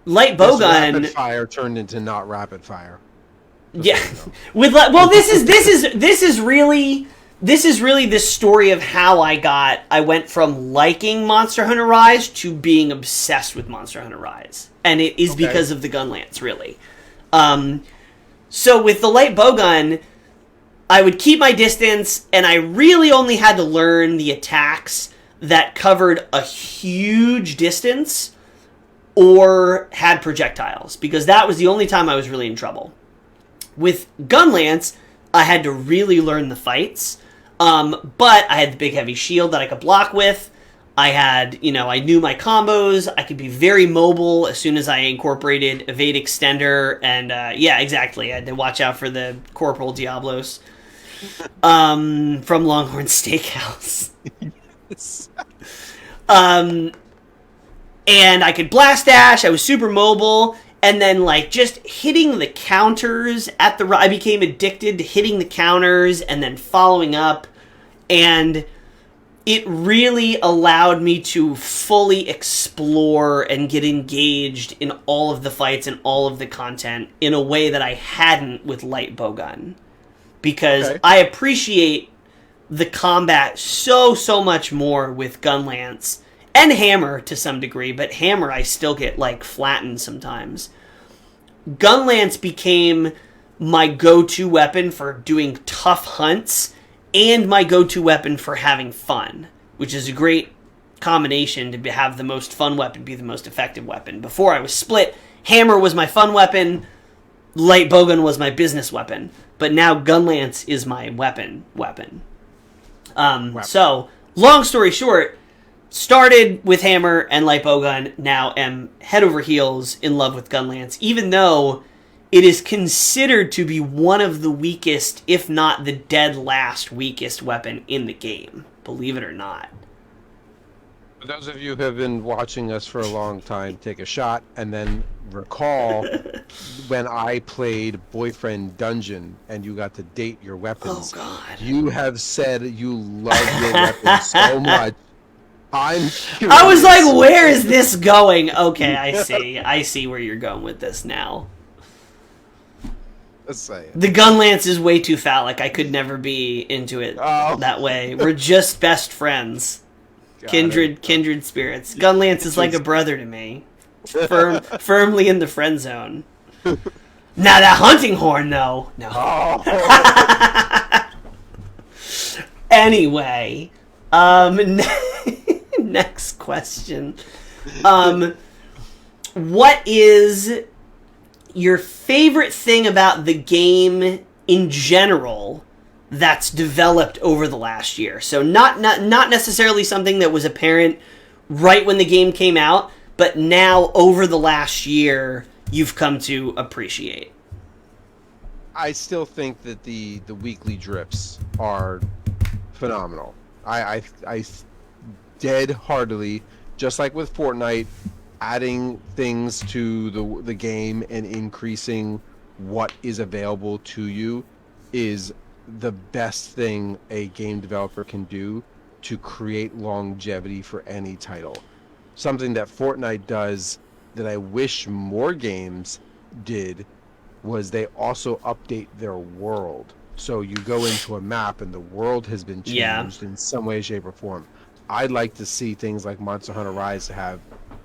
Speaker 2: light bowgun,
Speaker 1: rapid fire turned into not rapid fire.
Speaker 2: Yeah. This is really this story of how I went from liking Monster Hunter Rise to being obsessed with Monster Hunter Rise. And it is because of the gun lance, really. So with the light bowgun, I would keep my distance, and I really only had to learn the attacks that covered a huge distance or had projectiles, because that was the only time I was really in trouble. With gun lance, I had to really learn the fights, but I had the big heavy shield that I could block with. I had, I knew my combos. I could be very mobile as soon as I incorporated evade extender, and yeah, exactly. I had to watch out for the Corporal Diablos from Longhorn Steakhouse.
Speaker 1: Yes.
Speaker 2: And I could blast dash. I was super mobile. And then, just hitting the counters I became addicted to hitting the counters and then following up. And it really allowed me to fully explore and get engaged in all of the fights and all of the content in a way that I hadn't with light bowgun. Because I appreciate the combat so much more with gun lance. And hammer to some degree, but hammer I still get flattened sometimes. Gun lance became my go-to weapon for doing tough hunts and my go-to weapon for having fun, which is a great combination to have the most fun weapon be the most effective weapon. Before I was split, hammer was my fun weapon, light bowgun was my business weapon, but now gun lance is my weapon. So, long story short, started with hammer and light bowgun, now am head over heels in love with gun lance, even though it is considered to be one of the weakest, if not the dead last weakest weapon in the game, believe it or not.
Speaker 1: For those of you who have been watching us for a long time, take a shot and then recall when I played Boyfriend Dungeon and you got to date your weapons.
Speaker 2: Oh, God.
Speaker 1: You have said you love your weapons so much. I
Speaker 2: was like, where is this going? Okay, I see where you're going with this now.
Speaker 1: Let's say it.
Speaker 2: The gun lance is way too phallic. I could never be into it that way. We're just best friends. Kindred spirits. Gun lance is like a brother to me. Firmly in the friend zone. Now that hunting horn, though. No.
Speaker 1: Oh.
Speaker 2: Anyway, next question. What is your favorite thing about the game in general that's developed over the last year? So not necessarily something that was apparent right when the game came out, but now over the last year you've come to appreciate.
Speaker 1: I still think that the weekly drips are phenomenal. I dead heartedly, just like with Fortnite, adding things to the game and increasing what is available to you is the best thing a game developer can do to create longevity for any title. Something that Fortnite does that I wish more games did was they also update their world. So you go into a map and the world has been
Speaker 2: Yeah.
Speaker 1: changed in some way, shape, or form. I'd like to see things like Monster Hunter Rise have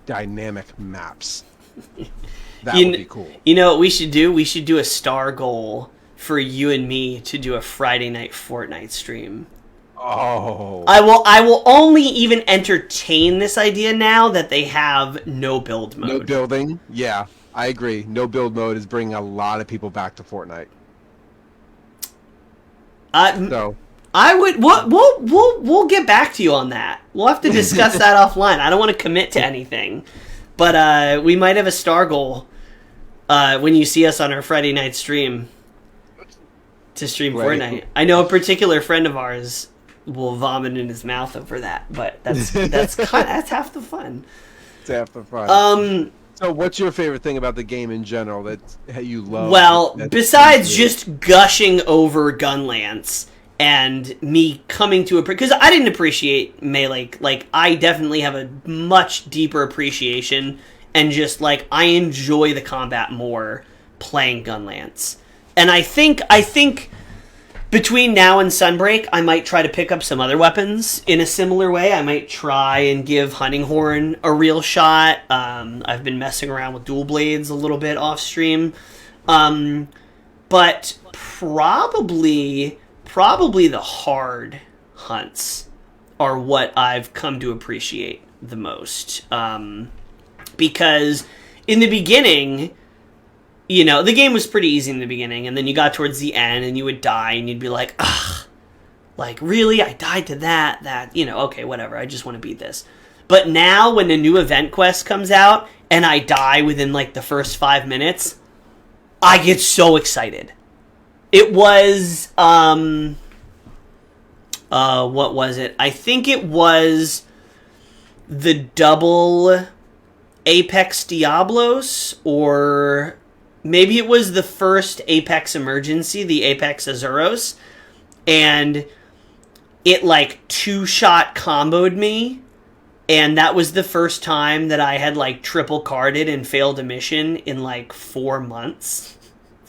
Speaker 1: dynamic maps. That would be cool.
Speaker 2: You know what we should do? We should do a star goal for you and me to do a Friday night Fortnite stream.
Speaker 1: Oh.
Speaker 2: I will only even entertain this idea now that they have no build mode.
Speaker 1: No building? Yeah, I agree. No build mode is bringing a lot of people back to Fortnite. So
Speaker 2: I would we'll get back to you on that. We'll have to discuss that offline. I don't want to commit to anything. But we might have a star goal when you see us on our Friday night stream to stream Fortnite. I know a particular friend of ours will vomit in his mouth over that, but that's that's half the fun.
Speaker 1: It's half the fun. So what's your favorite thing about the game in general that you love?
Speaker 2: Well, besides just gushing over Gunlance and me coming to because I didn't appreciate Melee. Like, I definitely have a much deeper appreciation and just, like, I enjoy the combat more playing Gunlance. And I think between now and Sunbreak, I might try to pick up some other weapons in a similar way. I might try and give Hunting Horn a real shot. I've been messing around with dual blades a little bit off stream. But probably the hard hunts are what I've come to appreciate the most. Because in the beginning, you know, the game was pretty easy in the beginning, and then you got towards the end, and you would die, and you'd be like, ugh, like, really? I died to that, you know, okay, whatever, I just want to beat this. But now, when the new event quest comes out, and I die within, like, the first 5 minutes, I get so excited. It was, what was it? I think it was the double Apex Diablos, or maybe it was the first Apex Emergency, the Apex Azuros, and it, like, two-shot comboed me, and that was the first time that I had, like, triple carded and failed a mission in, like, 4 months,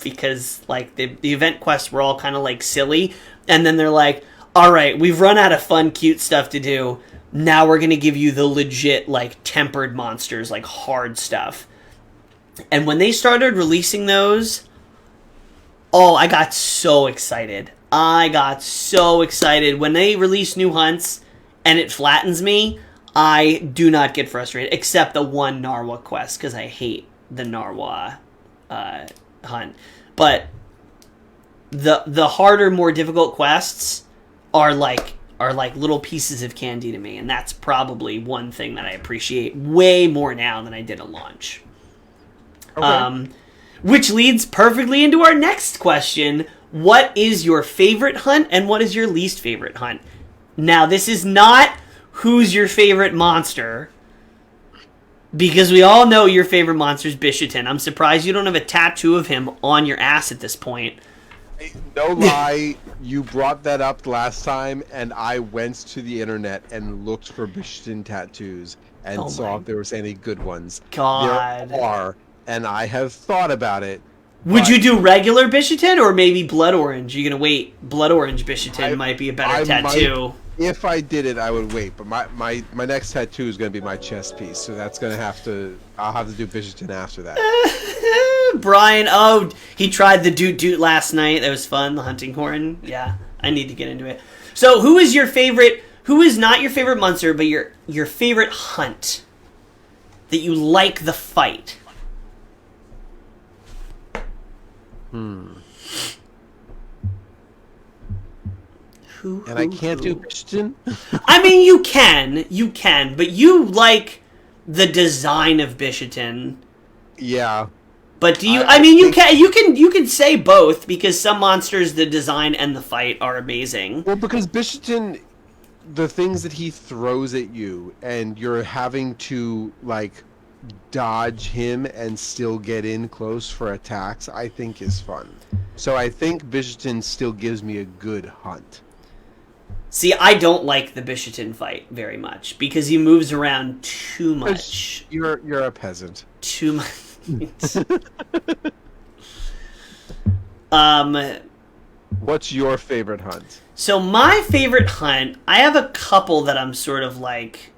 Speaker 2: because, like, the event quests were all kind of, like, silly, and then they're like, alright, we've run out of fun, cute stuff to do, now we're gonna give you the legit, like, tempered monsters, like, hard stuff. And when they started releasing those, oh, I got so excited. When they release new hunts and it flattens me, I do not get frustrated, except the one Narwa quest, because I hate the Narwa hunt. But the harder, more difficult quests are like little pieces of candy to me, and that's probably one thing that I appreciate way more now than I did at launch. Okay. Which leads perfectly into our next question. What is your favorite hunt and what is your least favorite hunt? Now, this is not who's your favorite monster, because we all know your favorite monster is Bishatin. I'm surprised you don't have a tattoo of him on your ass at this point.
Speaker 1: No lie, you brought that up last time, and I went to the internet and looked for Bishatin tattoos and saw if there was any good ones.
Speaker 2: God.
Speaker 1: There are. And I have thought about it.
Speaker 2: Would you do regular Bishatin or maybe Blood Orange? You're going to wait. Blood Orange Bishatin might be a better tattoo.
Speaker 1: If I did it, I would wait. But my next tattoo is going to be my chest piece. So that's going to I'll have to do Bishatin after that.
Speaker 2: Brian, oh, he tried the Doot last night. That was fun. The hunting horn. Yeah, I need to get into it. So who is not your favorite monster, but your favorite hunt that you like the fight?
Speaker 1: And I can't do Bishatin?
Speaker 2: I mean, you can, but you like the design of Bishatin.
Speaker 1: Yeah.
Speaker 2: But do you? You can say both, because some monsters, the design and the fight are amazing.
Speaker 1: Well, because Bishatin, the things that he throws at you, and you're having to, like, dodge him and still get in close for attacks, I think is fun. So I think Bishatin still gives me a good hunt.
Speaker 2: See, I don't like the Bishatin fight very much because he moves around too much.
Speaker 1: You're a peasant.
Speaker 2: Too much.
Speaker 1: What's your favorite hunt?
Speaker 2: So my favorite hunt, I have a couple that I'm sort of like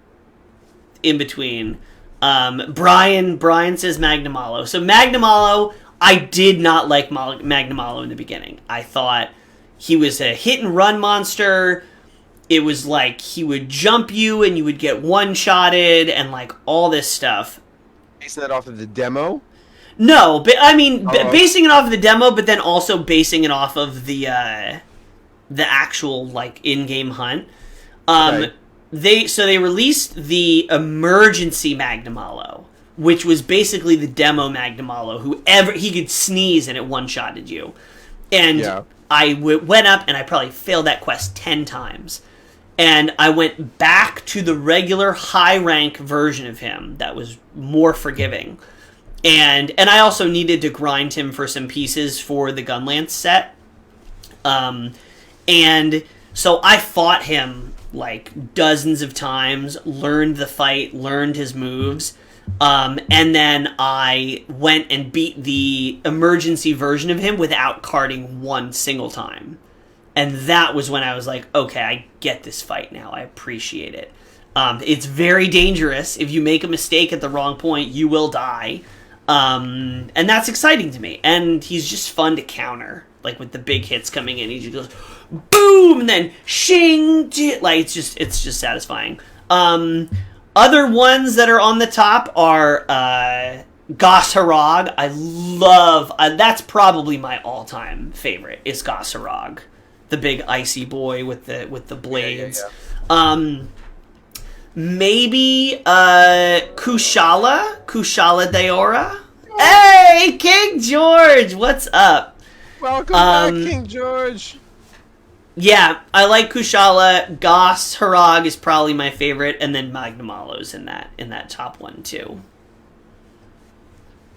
Speaker 2: in between. Brian says Magnamalo. So Magnamalo, I did not like Magnamalo in the beginning. I thought he was a hit and run monster. It was like he would jump you and you would get one-shotted and like all this stuff.
Speaker 1: Basing that off of the demo?
Speaker 2: No, but I mean, basing it off of the demo, but then also basing it off of the actual like in-game hunt.
Speaker 1: Okay.
Speaker 2: They released the emergency Magnamalo, which was basically the demo Magnamalo. He could sneeze and it one-shotted you, and I went up and I probably failed that quest 10 times. And I went back to the regular high-rank version of him that was more forgiving. And I also needed to grind him for some pieces for the Gunlance set. And so I fought him like dozens of times, learned the fight, learned his moves. And then I went and beat the emergency version of him without carding one single time. And that was when I was like, okay, I get this fight now. I appreciate it. It's very dangerous. If you make a mistake at the wrong point, you will die. And that's exciting to me. And he's just fun to counter. Like with the big hits coming in, he just goes boom and then shing. Like it's just satisfying. Other ones that are on the top are Goss Harag. I love that's probably my all-time favorite. Is Goss Harag, the big icy boy with the blades. Yeah. Maybe Kushala Daora. Hey, King George, what's up?
Speaker 1: Welcome back, King George.
Speaker 2: Yeah, I like Kushala. Goss Harag is probably my favorite, and then Magnamalo's in that top one too.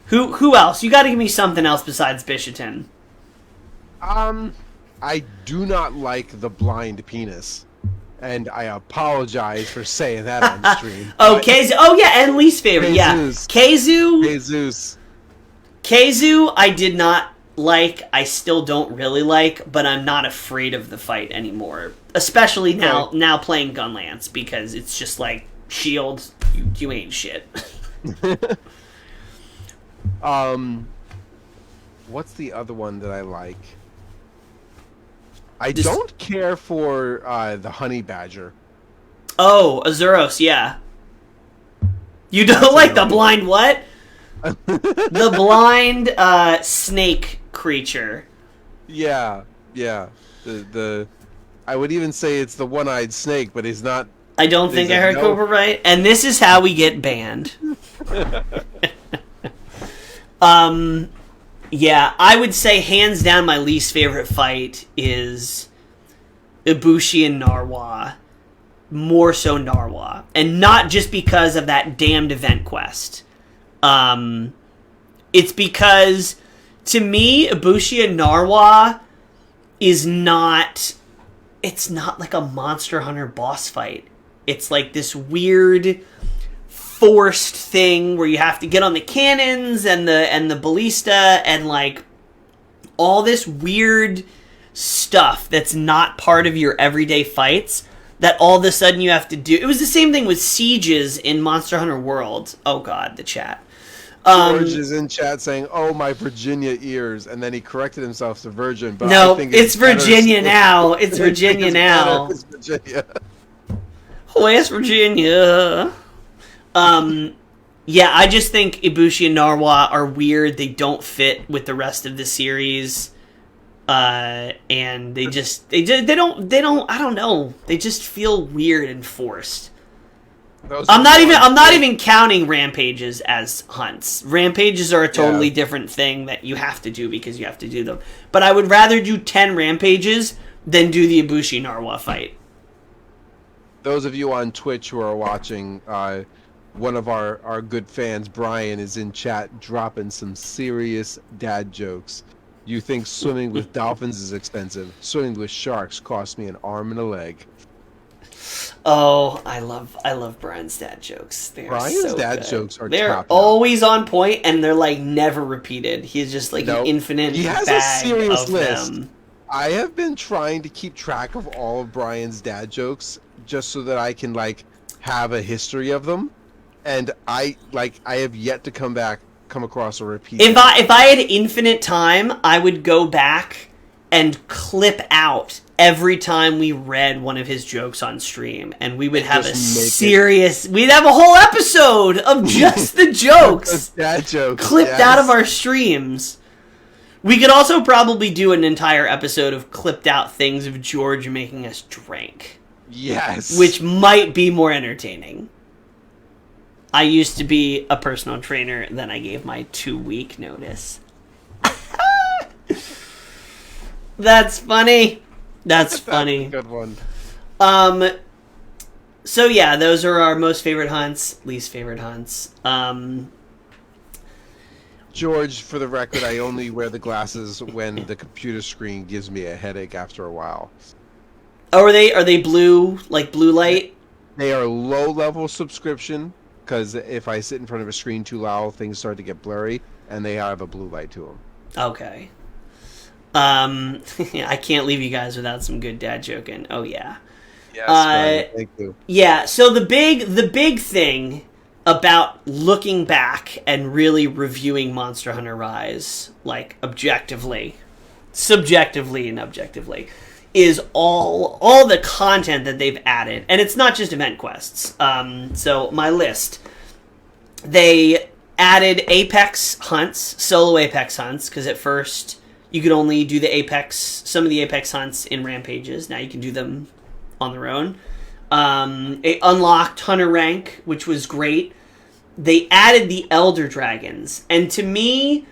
Speaker 2: Who else? You got to give me something else besides Bishatin.
Speaker 1: I do not like the blind penis. And I apologize for saying that on stream.
Speaker 2: Oh, Keizu. Oh, yeah, and least favorite.
Speaker 1: Jesus.
Speaker 2: Yeah. Keizu, I did not like. I still don't really like, but I'm not afraid of the fight anymore. Especially now playing Gunlance, because it's just like, shield, you ain't shit.
Speaker 1: What's the other one that I like? I don't care for the honey badger.
Speaker 2: Oh, Azuros, yeah. You don't like the blind what? The blind snake creature.
Speaker 1: Yeah. The I would even say it's the one-eyed snake, but he's not.
Speaker 2: I don't think I heard Corporal right. And this is how we get banned. Yeah, I would say hands down my least favorite fight is Ibushi and Narwa. More so Narwa. And not just because of that damned event quest. It's because, to me, Ibushi and Narwa is not... It's not like a Monster Hunter boss fight. It's like this weird... forced thing where you have to get on the cannons and the ballista and like all this weird stuff that's not part of your everyday fights that all of a sudden you have to do. It was the same thing with sieges in Monster Hunter World. Oh god, the chat.
Speaker 1: George is in chat saying, "Oh, my Virginia ears," and then he corrected himself to Virgin. But
Speaker 2: no,
Speaker 1: I think
Speaker 2: it's Virginia now. It's Virginia now.
Speaker 1: It's Virginia.
Speaker 2: West Virginia. Yeah, I just think Ibushi and Narwa are weird. They don't fit with the rest of the series. And they don't, I don't know. They just feel weird and forced. I'm not even counting rampages as hunts. Rampages are a totally different thing that you have to do because you have to do them. But I would rather do 10 rampages than do the Ibushi Narwa fight.
Speaker 1: Those of you on Twitch who are watching, one of our good fans, Brian, is in chat dropping some serious dad jokes. You think swimming with dolphins is expensive? Swimming with sharks cost me an arm and a leg.
Speaker 2: Oh, I love Brian's dad jokes. They're
Speaker 1: Brian's
Speaker 2: so
Speaker 1: dad
Speaker 2: good.
Speaker 1: jokes are
Speaker 2: They're
Speaker 1: top notch.
Speaker 2: always on point, and they're like never repeated. He's just like an infinite
Speaker 1: He has a
Speaker 2: bag
Speaker 1: serious
Speaker 2: of
Speaker 1: list.
Speaker 2: them.
Speaker 1: I have been trying to keep track of all of Brian's dad jokes just so that I can like have a history of them, and I have yet to come across a repeat.
Speaker 2: If I had infinite time, I would go back and clip out every time we read one of his jokes on stream, and we would have we'd have a whole episode of just the jokes.
Speaker 1: Dad jokes
Speaker 2: clipped out of our streams. We could also probably do an entire episode of clipped out things of George making us drink.
Speaker 1: Yes.
Speaker 2: Which might be more entertaining. I used to be a personal trainer, then I gave my 2-week notice. That's funny. That's funny.
Speaker 1: That's a good one.
Speaker 2: So yeah, those are our most favorite hunts, least favorite hunts.
Speaker 1: George, for the record, I only wear the glasses when the computer screen gives me a headache after a while.
Speaker 2: Oh, are they blue, like blue light?
Speaker 1: They are low-level subscription, because if I sit in front of a screen too loud, things start to get blurry, and they have a blue light to them.
Speaker 2: Okay. I can't leave you guys without some good dad joking. Oh yeah.
Speaker 1: Yes, Brian, thank you.
Speaker 2: Yeah, so the big thing about looking back and really reviewing Monster Hunter Rise, like objectively, subjectively and objectively, is all the content that they've added. And it's not just event quests. So my list, they added Apex hunts, solo Apex hunts, because at first you could only do some of the Apex hunts in rampages. Now you can do them on their own. It unlocked Hunter rank, which was great. They added the Elder Dragons. And to me,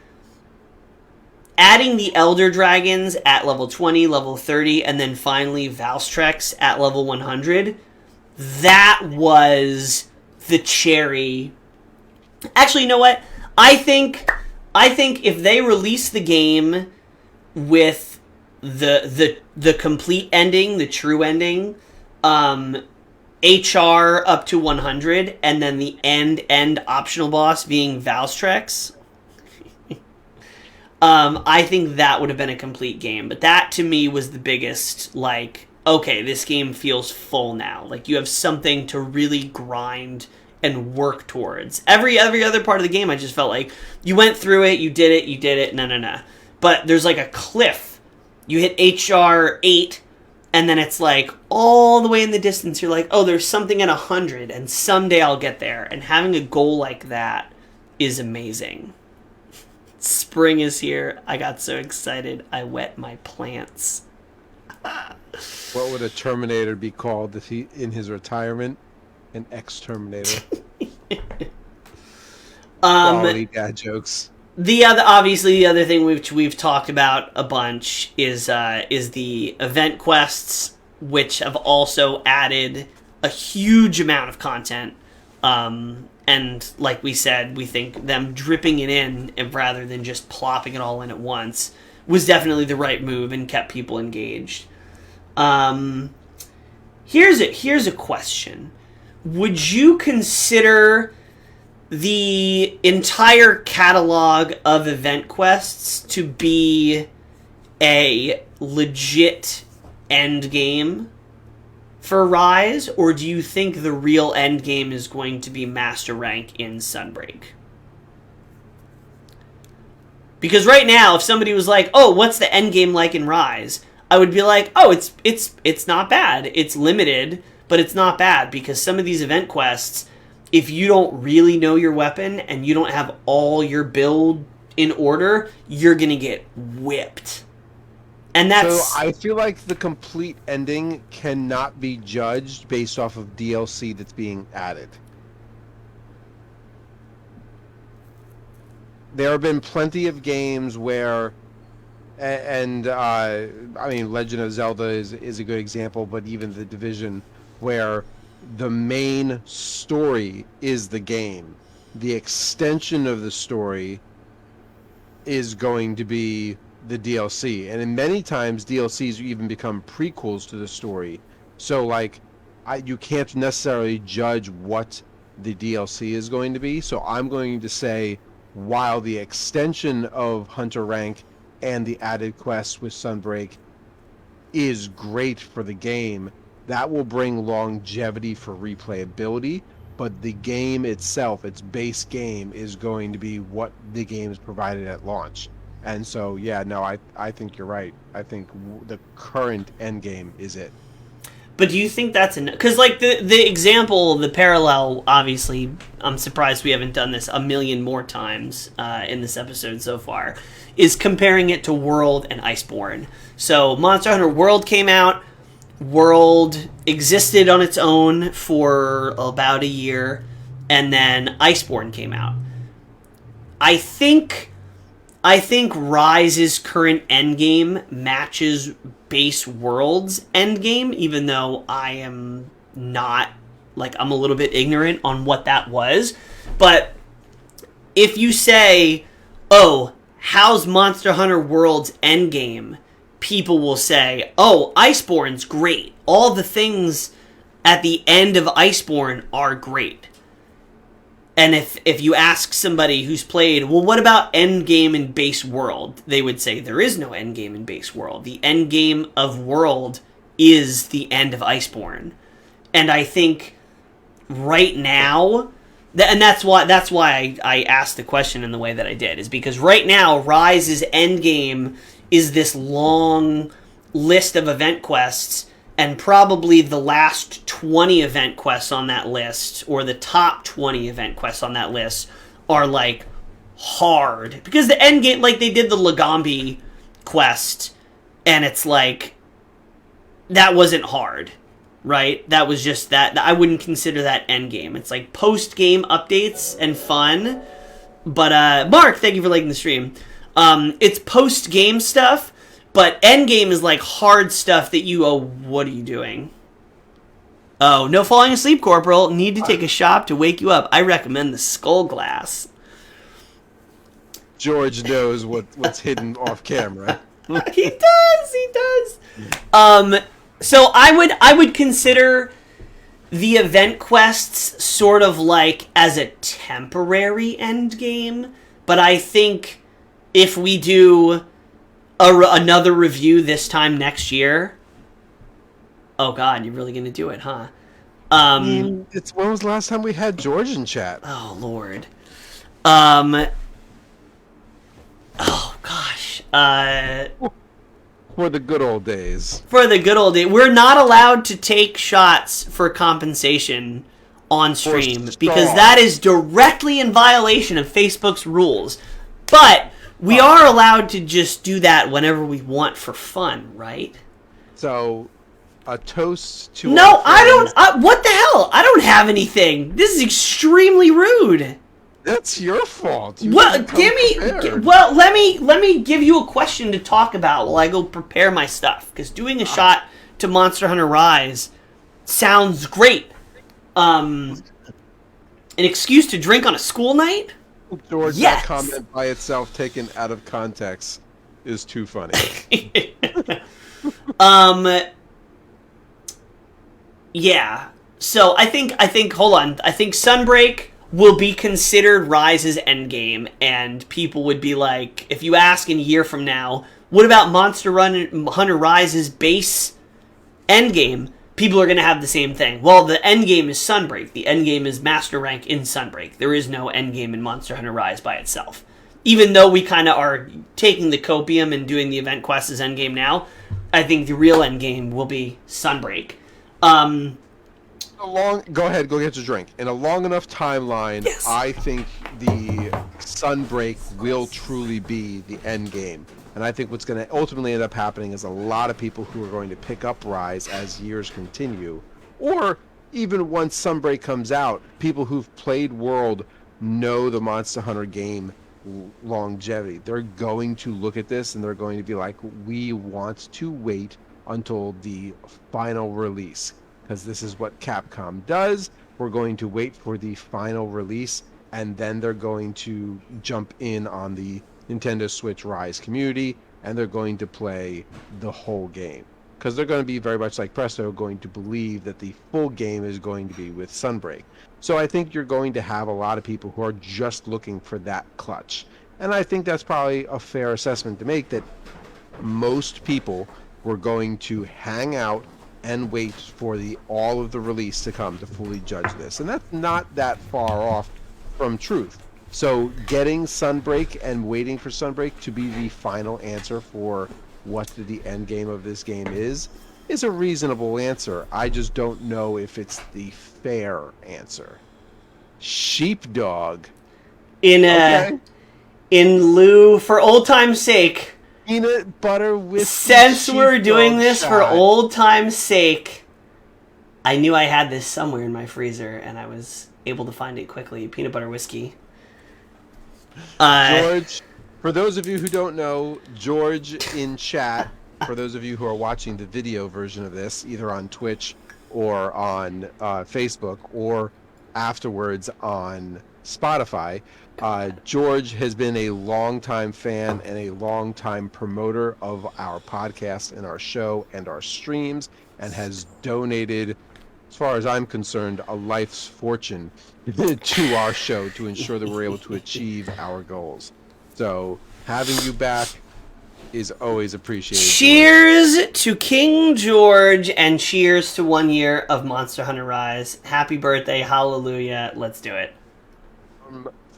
Speaker 2: adding the Elder Dragons at level 20, level 30, and then finally Valstrex at level 100, that was the cherry. Actually, you know what? I think if they release the game with the complete ending, the true ending, HR up to 100, and then the end optional boss being Valstrex, I think that would have been a complete game. But that, to me, was the biggest, like, okay, this game feels full now. Like, you have something to really grind and work towards. Every other part of the game, I just felt like you went through it, you did it, no. But there's like a cliff. You hit HR 8, and then it's like all the way in the distance, you're like, oh, there's something at 100, and someday I'll get there. And having a goal like that is amazing. Spring is here. I got so excited, I wet my plants.
Speaker 1: What would a Terminator be called if he, in his retirement? An ex-Terminator. Quality dad jokes.
Speaker 2: The other thing we've talked about a bunch is the event quests, which have also added a huge amount of content. And like we said, we think them dripping it in rather than just plopping it all in at once was definitely the right move and kept people engaged. Here's a question. Would you consider the entire catalog of event quests to be a legit end game for Rise, or do you think the real end game is going to be Master Rank in Sunbreak? Because right now, if somebody was like, "Oh, what's the end game like in Rise?" I would be like, "Oh, it's not bad. It's limited, but it's not bad because some of these event quests, if you don't really know your weapon and you don't have all your build in order, you're gonna get whipped." And that's...
Speaker 1: So I feel like the complete ending cannot be judged based off of DLC that's being added. There have been plenty of games where, and I mean, Legend of Zelda is a good example, but even The Division, where the main story is the game. The extension of the story is going to be the DLC. And in many times, DLCs even become prequels to the story. So, like, you can't necessarily judge what the DLC is going to be. So I'm going to say, while the extension of Hunter Rank and the added quest with Sunbreak is great for the game, that will bring longevity for replayability. But the game itself, its base game, is going to be what the game is provided at launch. And so, yeah, no, I think you're right. I think the current end game is it.
Speaker 2: But do you think that's enough? Because, like, the example, the parallel, obviously, I'm surprised we haven't done this a million more times in this episode so far, is comparing it to World and Iceborne. So, Monster Hunter World came out. World existed on its own for about a year. And then Iceborne came out. I think Rise's current endgame matches base World's endgame, even though I am not, like, I'm a little bit ignorant on what that was. But if you say, oh, how's Monster Hunter World's endgame? People will say, oh, Iceborne's great. All the things at the end of Iceborne are great. And if you ask somebody who's played, well, what about endgame in base World? They would say, there is no endgame in base World. The endgame of World is the end of Iceborne. And I think right now, and that's why I asked the question in the way that I did, is because right now, Rise's endgame is this long list of event quests, and probably the last 20 event quests on that list, or the top 20 event quests on that list, are, like, hard. Because the end game, like, they did the Lagambi quest, and it's like, that wasn't hard, right? That was just that. I wouldn't consider that end game. It's like post-game updates and fun. But, Mark, thank you for liking the stream. It's post-game stuff. But endgame is like hard stuff that you, oh, what are you doing? Oh, no falling asleep, Corporal. Need to take a shot to wake you up. I recommend the Skull Glass.
Speaker 1: George knows what's hidden off camera.
Speaker 2: He does. So I would consider the event quests sort of like as a temporary endgame. But I think if we do another review this time next year. Oh God, you're really gonna do it, huh?
Speaker 1: When was the last time we had George in chat?
Speaker 2: Oh Lord. Oh gosh.
Speaker 1: For the good old days.
Speaker 2: For the good old days. We're not allowed to take shots for compensation on stream because that is directly in violation of Facebook's rules. But we are allowed to just do that whenever we want for fun, right?
Speaker 1: So, a toast to...
Speaker 2: No, I don't... what the hell? I don't have anything. This is extremely rude.
Speaker 1: That's your fault.
Speaker 2: Well, let me give you a question to talk about while I go prepare my stuff. Because doing a shot to Monster Hunter Rise sounds great. An excuse to drink on a school night?
Speaker 1: George,
Speaker 2: yes.
Speaker 1: That comment by itself, taken out of context, is too funny.
Speaker 2: Yeah. So I think hold on. I think Sunbreak will be considered Rise's endgame, and people would be like, if you ask in a year from now, what about Monster Hunter Rise's base endgame? People are going to have the same thing. Well, the endgame is Sunbreak. The endgame is Master Rank in Sunbreak. There is no endgame in Monster Hunter Rise by itself. Even though we kind of are taking the copium and doing the event quest as endgame now, I think the real endgame will be Sunbreak.
Speaker 1: Go ahead, go get your drink. In a long enough timeline,
Speaker 2: yes.
Speaker 1: I think the Sunbreak will truly be the end game. And I think what's going to ultimately end up happening is a lot of people who are going to pick up Rise as years continue. Or even once Sunbreak comes out, people who've played World know the Monster Hunter game longevity. They're going to look at this and they're going to be like, we want to wait until the final release. Because this is what Capcom does. We're going to wait for the final release, and then they're going to jump in on the Nintendo Switch Rise community, and they're going to play the whole game. because they're going to be very much like Presto, going to believe that the full game is going to be with Sunbreak. So I think you're going to have a lot of people who are just looking for that clutch. And I think that's probably a fair assessment to make, that most people were going to hang out and wait for all of the release to come to fully judge this. And that's not that far off from truth. So getting Sunbreak and waiting for Sunbreak to be the final answer for what the end game of this game is a reasonable answer. I just don't know if it's the fair answer. Sheepdog.
Speaker 2: In lieu, for old time's sake,
Speaker 1: peanut butter whiskey.
Speaker 2: Since we're doing this
Speaker 1: shot.
Speaker 2: for old time's sake, I knew I had this somewhere in my freezer, and I was able to find it quickly. Peanut butter whiskey.
Speaker 1: George, for those of you who don't know, George in chat, for those of you who are watching the video version of this, either on Twitch or on Facebook or afterwards on Spotify, George has been a longtime fan and a longtime promoter of our podcast and our show and our streams, and has donated, as far as I'm concerned, a life's fortune to our show to ensure that we're able to achieve our goals. So having you back is always appreciated.
Speaker 2: Cheers to King George, and cheers to 1 year of Monster Hunter Rise. Happy birthday, hallelujah, let's do it.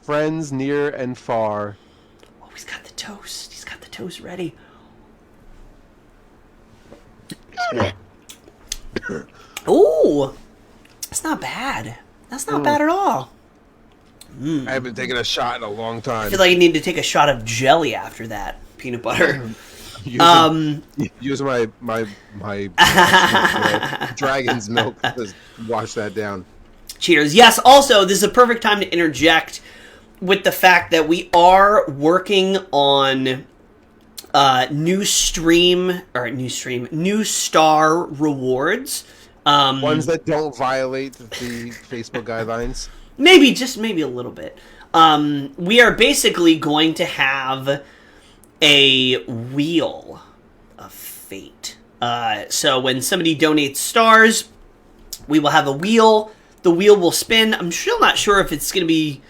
Speaker 1: Friends near and far.
Speaker 2: Oh, he's got the toast. He's got the toast ready. Ooh, that's not bad. That's not bad at all.
Speaker 1: I haven't taken a shot in a long time.
Speaker 2: I feel like I need to take a shot of jelly after that. Peanut butter.
Speaker 1: Use my dragon's milk to wash that down.
Speaker 2: Cheers. Yes, also, this is a perfect time to interject with the fact that we are working on new star rewards.
Speaker 1: Ones that don't violate the Facebook guidelines.
Speaker 2: Maybe a little bit. We are basically going to have a wheel of fate. So when somebody donates stars, we will have a wheel. The wheel will spin. I'm still not sure if it's going to be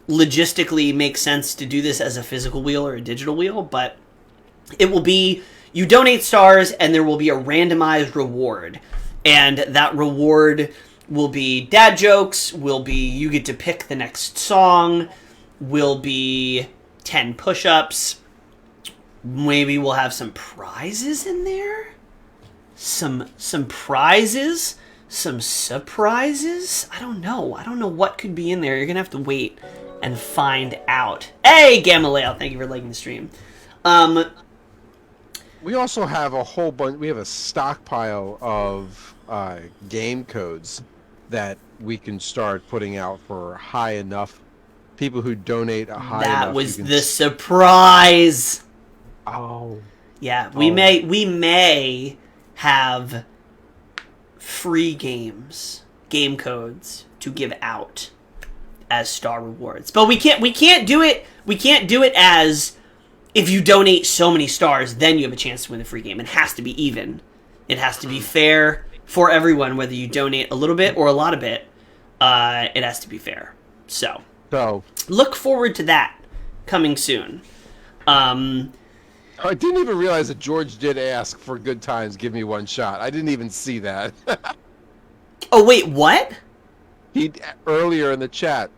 Speaker 2: logistically make sense to do this as a physical wheel or a digital wheel, but it will be, you donate stars and there will be a randomized reward. And that reward will be dad jokes, will be you get to pick the next song, will be 10 push-ups. Maybe we'll have some prizes in there? Some prizes? Some surprises? I don't know what could be in there. You're gonna have to wait and find out. Hey, Gamaliel, thank you for liking the stream.
Speaker 1: We also have a whole bunch. We have a stockpile of game codes that we can start putting out for high enough people who donate a high enough.
Speaker 2: That was the surprise.
Speaker 1: Oh.
Speaker 2: Yeah, we may have free game codes to give out as star rewards. But we can't do it as if you donate so many stars, then you have a chance to win the free game. It has to be even. It has to be fair for everyone, whether you donate a little bit or a lot of it. It has to be fair. So look forward to that coming soon.
Speaker 1: I didn't even realize that George did ask for good times, give me one shot. I didn't even see that.
Speaker 2: Oh, wait, what?
Speaker 1: Earlier in the chat,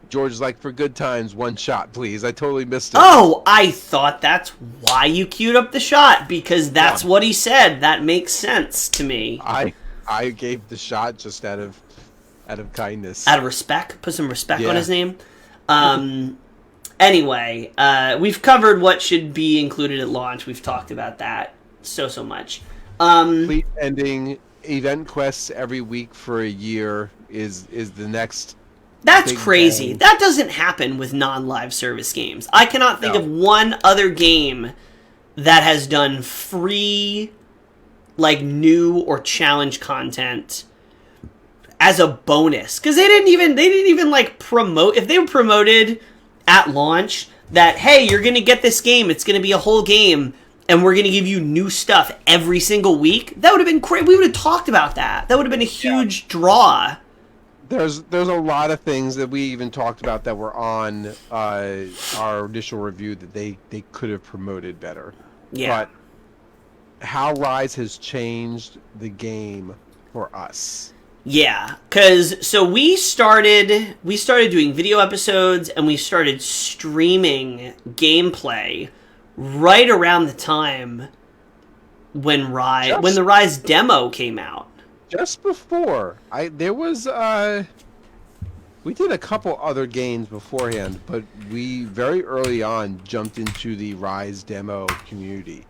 Speaker 1: George is like, for good times, one shot, please. I totally missed it.
Speaker 2: Oh, I thought that's why you queued up the shot, because that's what he said. That makes sense to me.
Speaker 1: I gave the shot just out of kindness.
Speaker 2: Out of respect? Put some respect on his name. Anyway, we've covered what should be included at launch. We've talked about that so much.
Speaker 1: Complete ending event quests every week for a year is the next.
Speaker 2: That's crazy. Bang. That doesn't happen with non-live service games. I cannot think of one other game that has done free, like, new or challenge content as a bonus. Because they didn't even like promote. If they were promoted at launch that, hey, you're going to get this game, it's going to be a whole game, and we're going to give you new stuff every single week, that would have been great. We would have talked about that. That would have been a huge draw.
Speaker 1: There's a lot of things that we even talked about that were on our initial review that they could have promoted better.
Speaker 2: Yeah.
Speaker 1: But how Rise has changed the game for us.
Speaker 2: Yeah, because so we started doing video episodes and we started streaming gameplay right around the time when the Rise demo came out.
Speaker 1: Just before we did a couple other games beforehand, but we very early on jumped into the Rise demo community,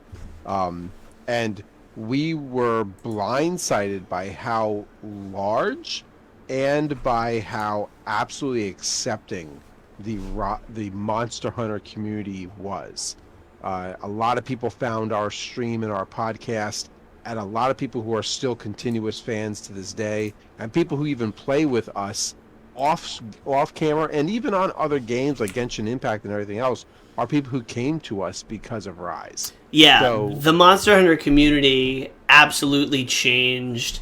Speaker 1: and we were blindsided by how large and by how absolutely accepting the Monster Hunter community was. A lot of people found our stream and our podcast, and a lot of people who are still continuous fans to this day, and people who even play with us off camera and even on other games like Genshin Impact and everything else, are people who came to us because of Rise.
Speaker 2: Yeah,
Speaker 1: so,
Speaker 2: the Monster Hunter community absolutely changed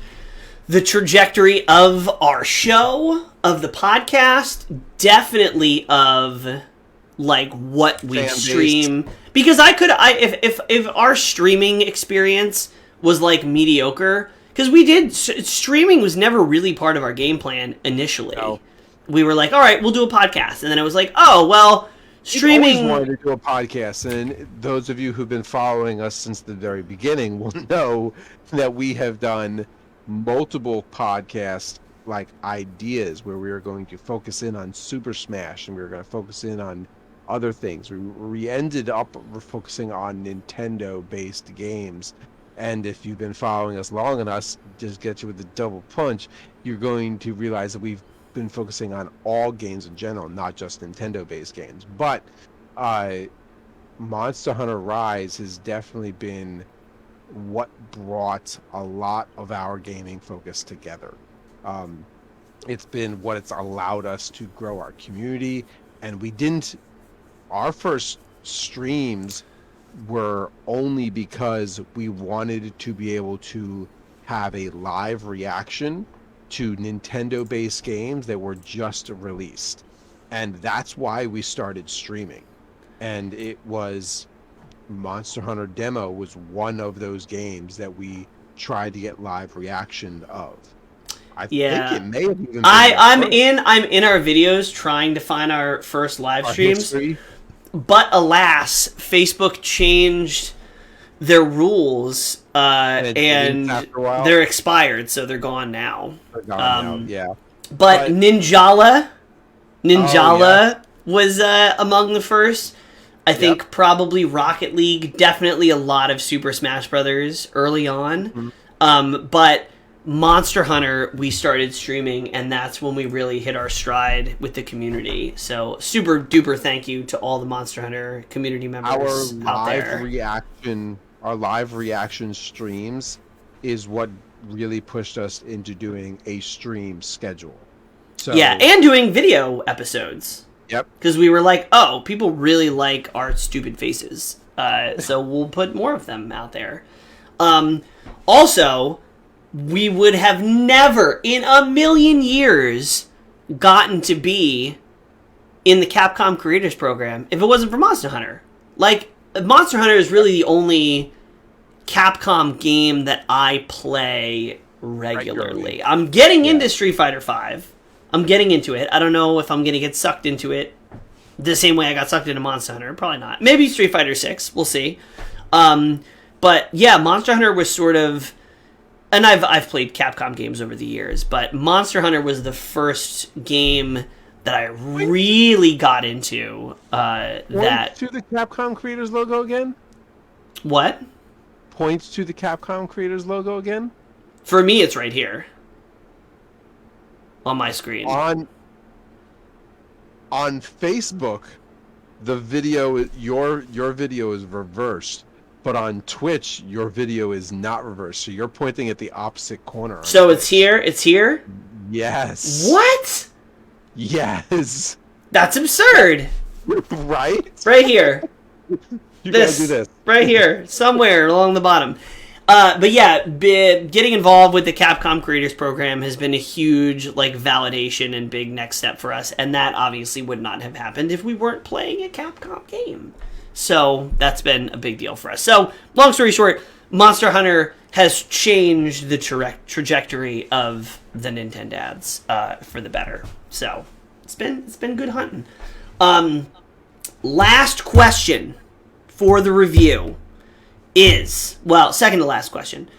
Speaker 2: the trajectory of our show, of the podcast, definitely of like what we stream. Because if our streaming experience was like mediocre, because streaming was never really part of our game plan initially. No. We were like, all right, we'll do a podcast, and then it was like, oh well. Streaming.
Speaker 1: We always wanted to do a podcast, and those of you who've been following us since the very beginning will know that we have done multiple podcast like ideas where we are going to focus in on Super Smash and we were going to focus in on other things. We ended up focusing on Nintendo-based games, and if you've been following us long enough, just get you with the double punch, you're going to realize that we've been focusing on all games in general, not just Nintendo-based games. But Monster Hunter Rise has definitely been what brought a lot of our gaming focus together. It's been what it's allowed us to grow our community, and our first streams were only because we wanted to be able to have a live reaction to Nintendo-based games that were just released. And that's why we started streaming. And it was Monster Hunter Demo was one of those games that we tried to get live reaction of. I think it may have even been
Speaker 2: I'm in our videos trying to find our first live streams.
Speaker 1: History.
Speaker 2: But alas, Facebook changed their rules, and they're expired, so they're gone now.
Speaker 1: They're gone now, yeah.
Speaker 2: But Ninjala was among the first. I think probably Rocket League, definitely a lot of Super Smash Brothers early on. Mm-hmm. But Monster Hunter, we started streaming, and that's when we really hit our stride with the community. So super duper thank you to all the Monster Hunter community members out there.
Speaker 1: Our live reaction streams is what really pushed us into doing a stream schedule. So,
Speaker 2: yeah, and doing video episodes.
Speaker 1: Yep.
Speaker 2: Because we were like, oh, people really like our stupid faces. So we'll put more of them out there. Also, we would have never in a million years gotten to be in the Capcom Creators Program if it wasn't for Monster Hunter. Like, Monster Hunter is really the only Capcom game that I play regularly. I'm getting into Street Fighter V. I'm getting into it. I don't know if I'm going to get sucked into it the same way I got sucked into Monster Hunter. Probably not. Maybe Street Fighter 6. We'll see. But yeah, Monster Hunter was sort of... And I've played Capcom games over the years, but Monster Hunter was the first game that I really got into.
Speaker 1: Points to the Capcom Creators logo again?
Speaker 2: What?
Speaker 1: Points to the Capcom Creators logo again?
Speaker 2: For me, it's right here. On my screen.
Speaker 1: On Facebook, the video, your video is reversed, but on Twitch, your video is not reversed. So you're pointing at the opposite corner.
Speaker 2: So Twitch. It's here? It's here?
Speaker 1: Yes.
Speaker 2: What?
Speaker 1: Yes.
Speaker 2: That's absurd.
Speaker 1: Right?
Speaker 2: Right here.
Speaker 1: You gotta do this.
Speaker 2: right here, somewhere along the bottom. But yeah, getting involved with the Capcom Creators Program has been a huge validation and big next step for us, and that obviously would not have happened if we weren't playing a Capcom game. So that's been a big deal for us. So long story short, Monster Hunter has changed the trajectory of the Nintendads for the better. So it's been good hunting. Last question for the review is, second to last question.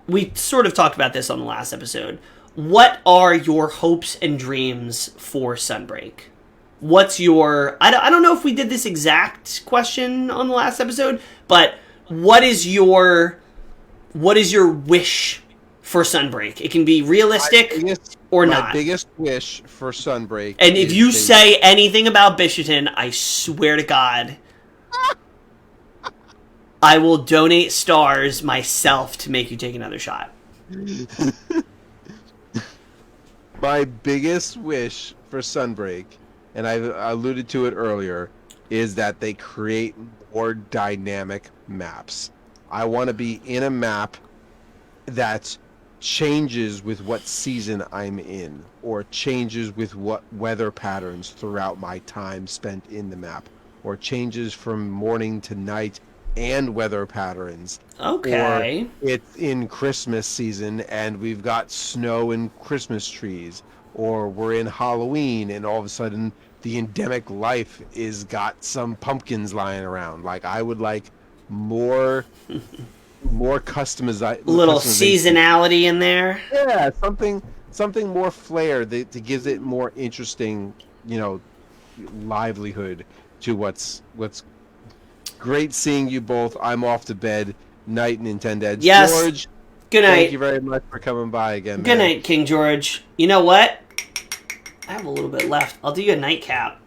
Speaker 2: We sort of talked about this on the last episode. What are your hopes and dreams for Sunbreak? What's your... I don't know if we did this exact question on the last episode, but what is your wish for Sunbreak? It can be realistic or not.
Speaker 1: My biggest wish for Sunbreak.
Speaker 2: And if you say anything about Bishoten, I swear to God, I will donate stars myself to make you take another shot.
Speaker 1: My biggest wish for Sunbreak, and I alluded to it earlier, is that they create more dynamic maps. I want to be in a map that changes with what season I'm in, or changes with what weather patterns throughout my time spent in the map, or changes from morning to night and weather patterns.
Speaker 2: Okay.
Speaker 1: Or it's in Christmas season and we've got snow and Christmas trees, or we're in Halloween and all of a sudden the endemic life is got some pumpkins lying around. I would like more customization.
Speaker 2: Little seasonality in there.
Speaker 1: Yeah, something more flair that gives it more interesting, livelihood to what's great seeing you both. I'm off to bed. Night, Nintendads.
Speaker 2: Yes.
Speaker 1: George,
Speaker 2: good night.
Speaker 1: Thank you very much for coming by again, man.
Speaker 2: Good night, King George. You know what? I have a little bit left. I'll do you a nightcap.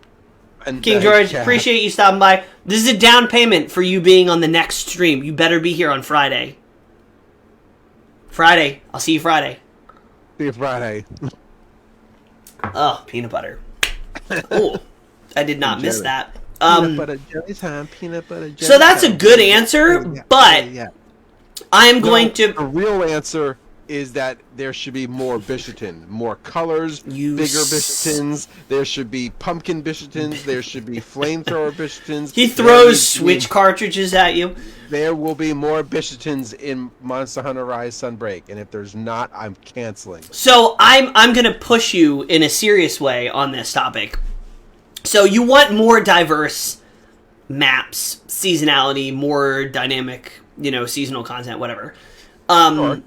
Speaker 2: King George, appreciate you stopping by. This is a down payment for you being on the next stream. You better be here on Friday. I'll see you Friday.
Speaker 1: See you Friday.
Speaker 2: Oh, peanut butter. Oh, I did not miss that.
Speaker 1: Peanut butter jelly time. Peanut butter jelly.
Speaker 2: So that's a good answer, but I'm going to...
Speaker 1: The real answer is that there should be more Bishoten. More colors, bigger Bishotens. There should be pumpkin Bishotens. There should be flamethrower Bishotens.
Speaker 2: He throws Switch cartridges at you.
Speaker 1: There will be more Bishotens in Monster Hunter Rise Sunbreak, and if there's not, I'm canceling.
Speaker 2: So I'm going to push you in a serious way on this topic. So you want more diverse maps, seasonality, more dynamic, seasonal content, whatever.
Speaker 1: Sure.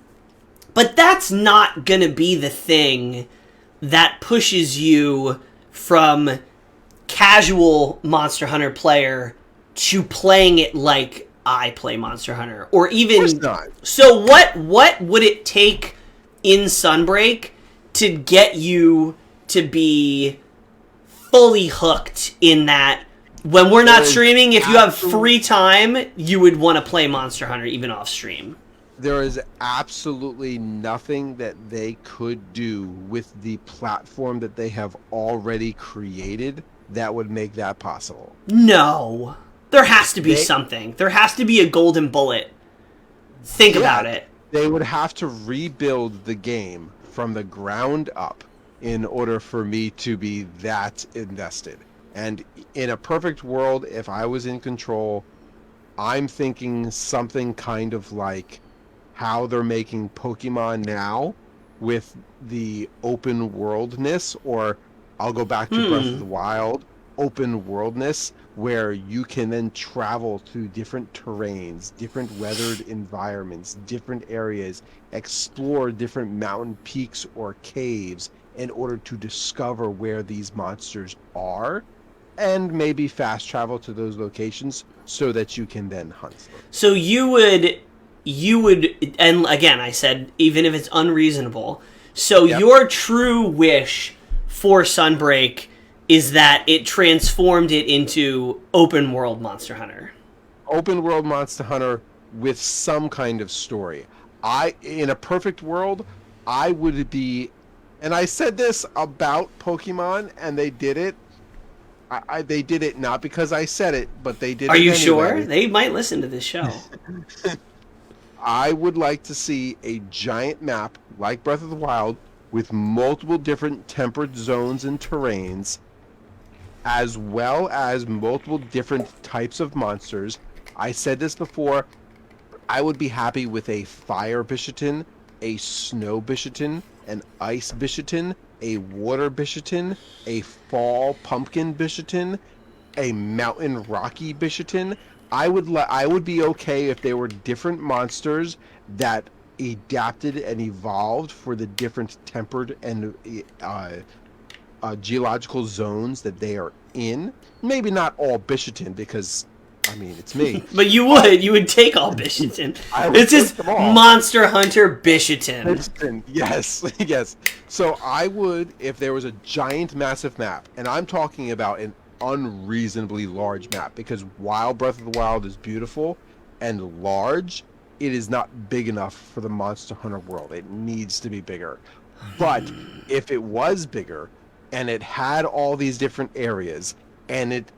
Speaker 2: But that's not going to be the thing that pushes you from casual Monster Hunter player to playing it like I play Monster Hunter. Or even...
Speaker 1: Of course not.
Speaker 2: So what would it take in Sunbreak to get you to be fully hooked in that when we're not streaming, if you have free time, you would want to play Monster Hunter even off stream?
Speaker 1: There is absolutely nothing that they could do with the platform that they have already created that would make that possible.
Speaker 2: No. There has to be something. There has to be a golden bullet. Think about it.
Speaker 1: They would have to rebuild the game from the ground up in order for me to be that invested. And in a perfect world, if I was in control, I'm thinking something kind of like how they're making Pokemon now with the open worldness, or I'll go back to Breath of the Wild, open worldness, where you can then travel through different terrains, different weathered environments, different areas, explore different mountain peaks or caves in order to discover where these monsters are, and maybe fast travel to those locations so that you can then hunt them.
Speaker 2: So you would, and again, I said, even if it's unreasonable, so your true wish for Sunbreak is that it transformed it into open world Monster Hunter.
Speaker 1: Open world Monster Hunter with some kind of story. In a perfect world, I would be, and I said this about Pokemon, and they did it. They did it not because I said it, but they did
Speaker 2: Are
Speaker 1: it
Speaker 2: you
Speaker 1: anyway.
Speaker 2: sure? They might listen to this show.
Speaker 1: I would like to see a giant map like Breath of the Wild with multiple different tempered zones and terrains, as well as multiple different types of monsters. I said this before. I would be happy with a fire Bishatin, a snow Bishatin, an ice Bishatin, a water Bishatin, a fall pumpkin Bishatin, a mountain rocky Bishatin. I would be okay if they were different monsters that adapted and evolved for the different tempered and geological zones that they are in. Maybe not all Bishatin, because I mean it's me.
Speaker 2: But you would take all Bishatin. It's just Monster Hunter Bishatin.
Speaker 1: Yes, yes. So I would, if there was a giant, massive map, and I'm talking about an unreasonably large map, because while Breath of the Wild is beautiful and large, it is not big enough for the Monster Hunter world. It needs to be bigger. But if it was bigger and it had all these different areas and it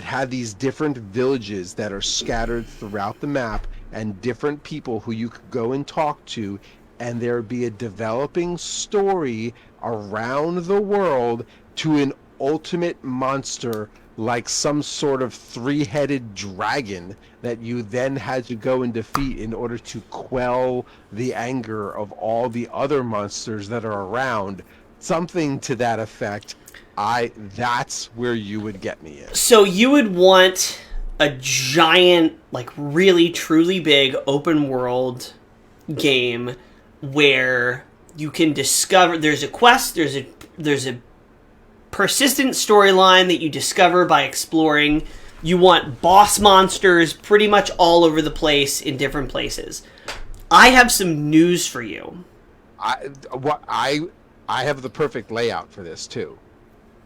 Speaker 1: had these different villages that are scattered throughout the map and different people who you could go and talk to, and there'd be a developing story around the world to an ultimate monster like some sort of three-headed dragon that you then had to go and defeat in order to quell the anger of all the other monsters that are around. Something to that effect. That's where you would get me in.
Speaker 2: So you would want a giant, like really truly big open world game where you can discover, there's a quest, there's a persistent storyline that you discover by exploring. You want boss monsters pretty much all over the place in different places. I have some news for you.
Speaker 1: I have the perfect layout for this too.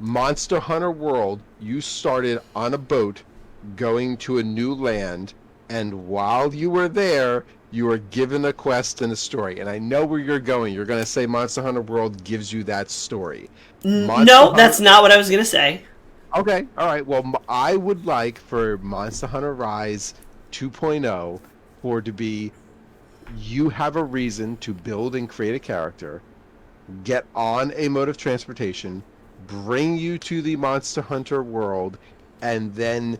Speaker 1: Monster Hunter World, you started on a boat going to a new land, and while you were there, you were given a quest and a story. And I know where you're going. You're going to say Monster Hunter World gives you that story.
Speaker 2: No, that's not what I was going to say.
Speaker 1: Okay, all right. Well, I would like for Monster Hunter Rise 2.0 for it to be, you have a reason to build and create a character, get on a mode of transportation, bring you to the Monster Hunter world, and then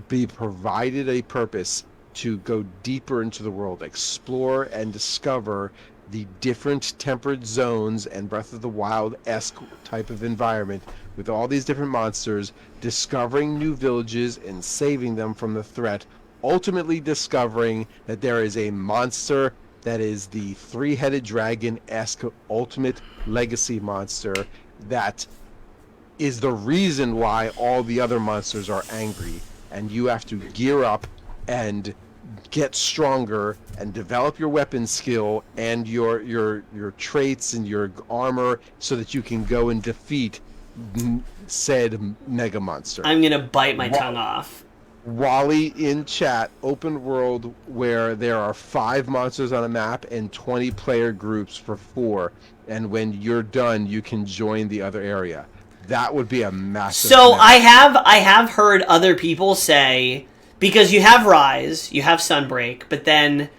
Speaker 1: be provided a purpose to go deeper into the world, explore and discover the different tempered zones and Breath of the Wild-esque type of environment with all these different monsters, discovering new villages and saving them from the threat, ultimately discovering that there is a monster that is the three-headed dragon-esque ultimate legacy monster that is the reason why all the other monsters are angry, and you have to gear up and get stronger and develop your weapon skill and your traits and your armor so that you can go and defeat said mega monster.
Speaker 2: I'm gonna bite my tongue off.
Speaker 1: Wally in chat, open world where there are 5 monsters on a map and 20 player groups for 4, and when you're done you can join the other area. That would be a massive
Speaker 2: So I have heard other people say, because you have Rise, you have Sunbreak, but then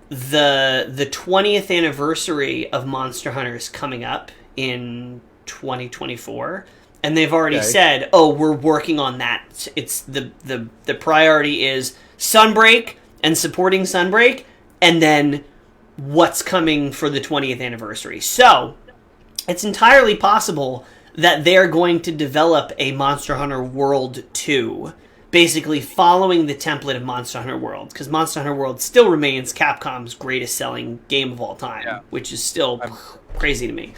Speaker 2: the 20th anniversary of Monster Hunter is coming up in 2024, and they've already said, "Oh, we're working on that." It's the priority is Sunbreak and supporting Sunbreak, and then what's coming for the 20th anniversary. So it's entirely possible that they're going to develop a Monster Hunter World 2, basically following the template of Monster Hunter World, because Monster Hunter World still remains Capcom's greatest selling game of all time, which is still crazy to me.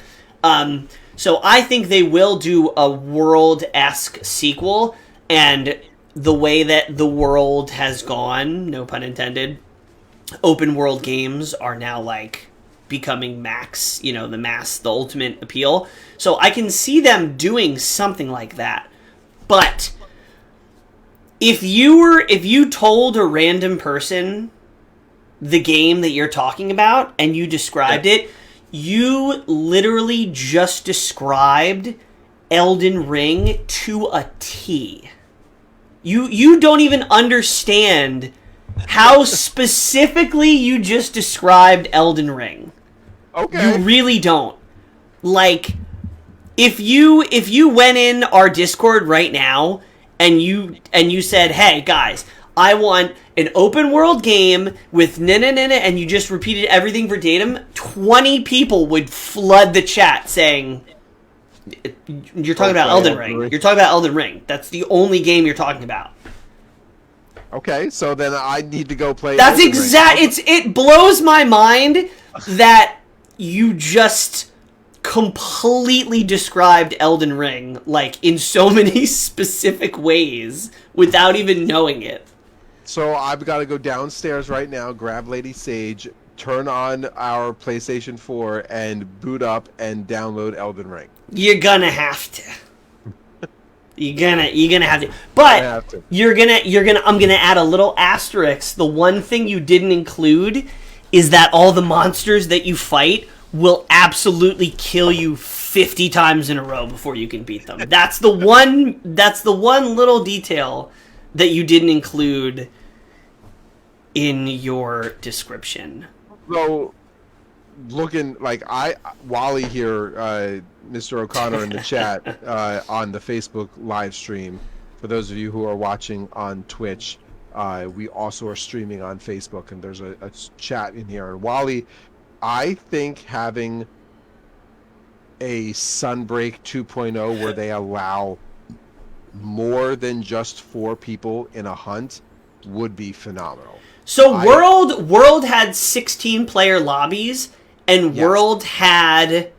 Speaker 2: So I think they will do a World-esque sequel, and the way that the world has gone, no pun intended, open world games are now like becoming max, the ultimate appeal. So I can see them doing something like that. But if you told a random person the game that you're talking about and you described it, you literally just described Elden Ring to a T. You don't even understand how specifically you just described Elden Ring.
Speaker 1: Okay.
Speaker 2: You really don't. Like, if you went in our Discord right now and you said, "Hey guys, I want an open world game with and you just repeated everything verbatim, 20 people would flood the chat saying, "You're talking about Elden Ring. You're talking about Elden Ring. That's the only game you're talking about."
Speaker 1: Okay, so then I need to go play.
Speaker 2: That's exact. It blows my mind that you just completely described Elden Ring like in so many specific ways without even knowing it.
Speaker 1: So I've got to go downstairs right now, grab Lady Sage, turn on our PlayStation 4, and boot up and download Elden Ring.
Speaker 2: You're gonna have to. You're gonna have to. But I'm gonna add a little asterisk. The one thing you didn't include is that all the monsters that you fight will absolutely kill you 50 times in a row before you can beat them. That's the one little detail that you didn't include in your description.
Speaker 1: So, looking like Wally here, Mr. O'Connor in the chat on the Facebook live stream. For those of you who are watching on Twitch, we also are streaming on Facebook, and there's a chat in here. And Wally, I think having a Sunbreak 2.0 where they allow more than just 4 people in a hunt would be phenomenal.
Speaker 2: So World had 16 player lobbies, and yes. World had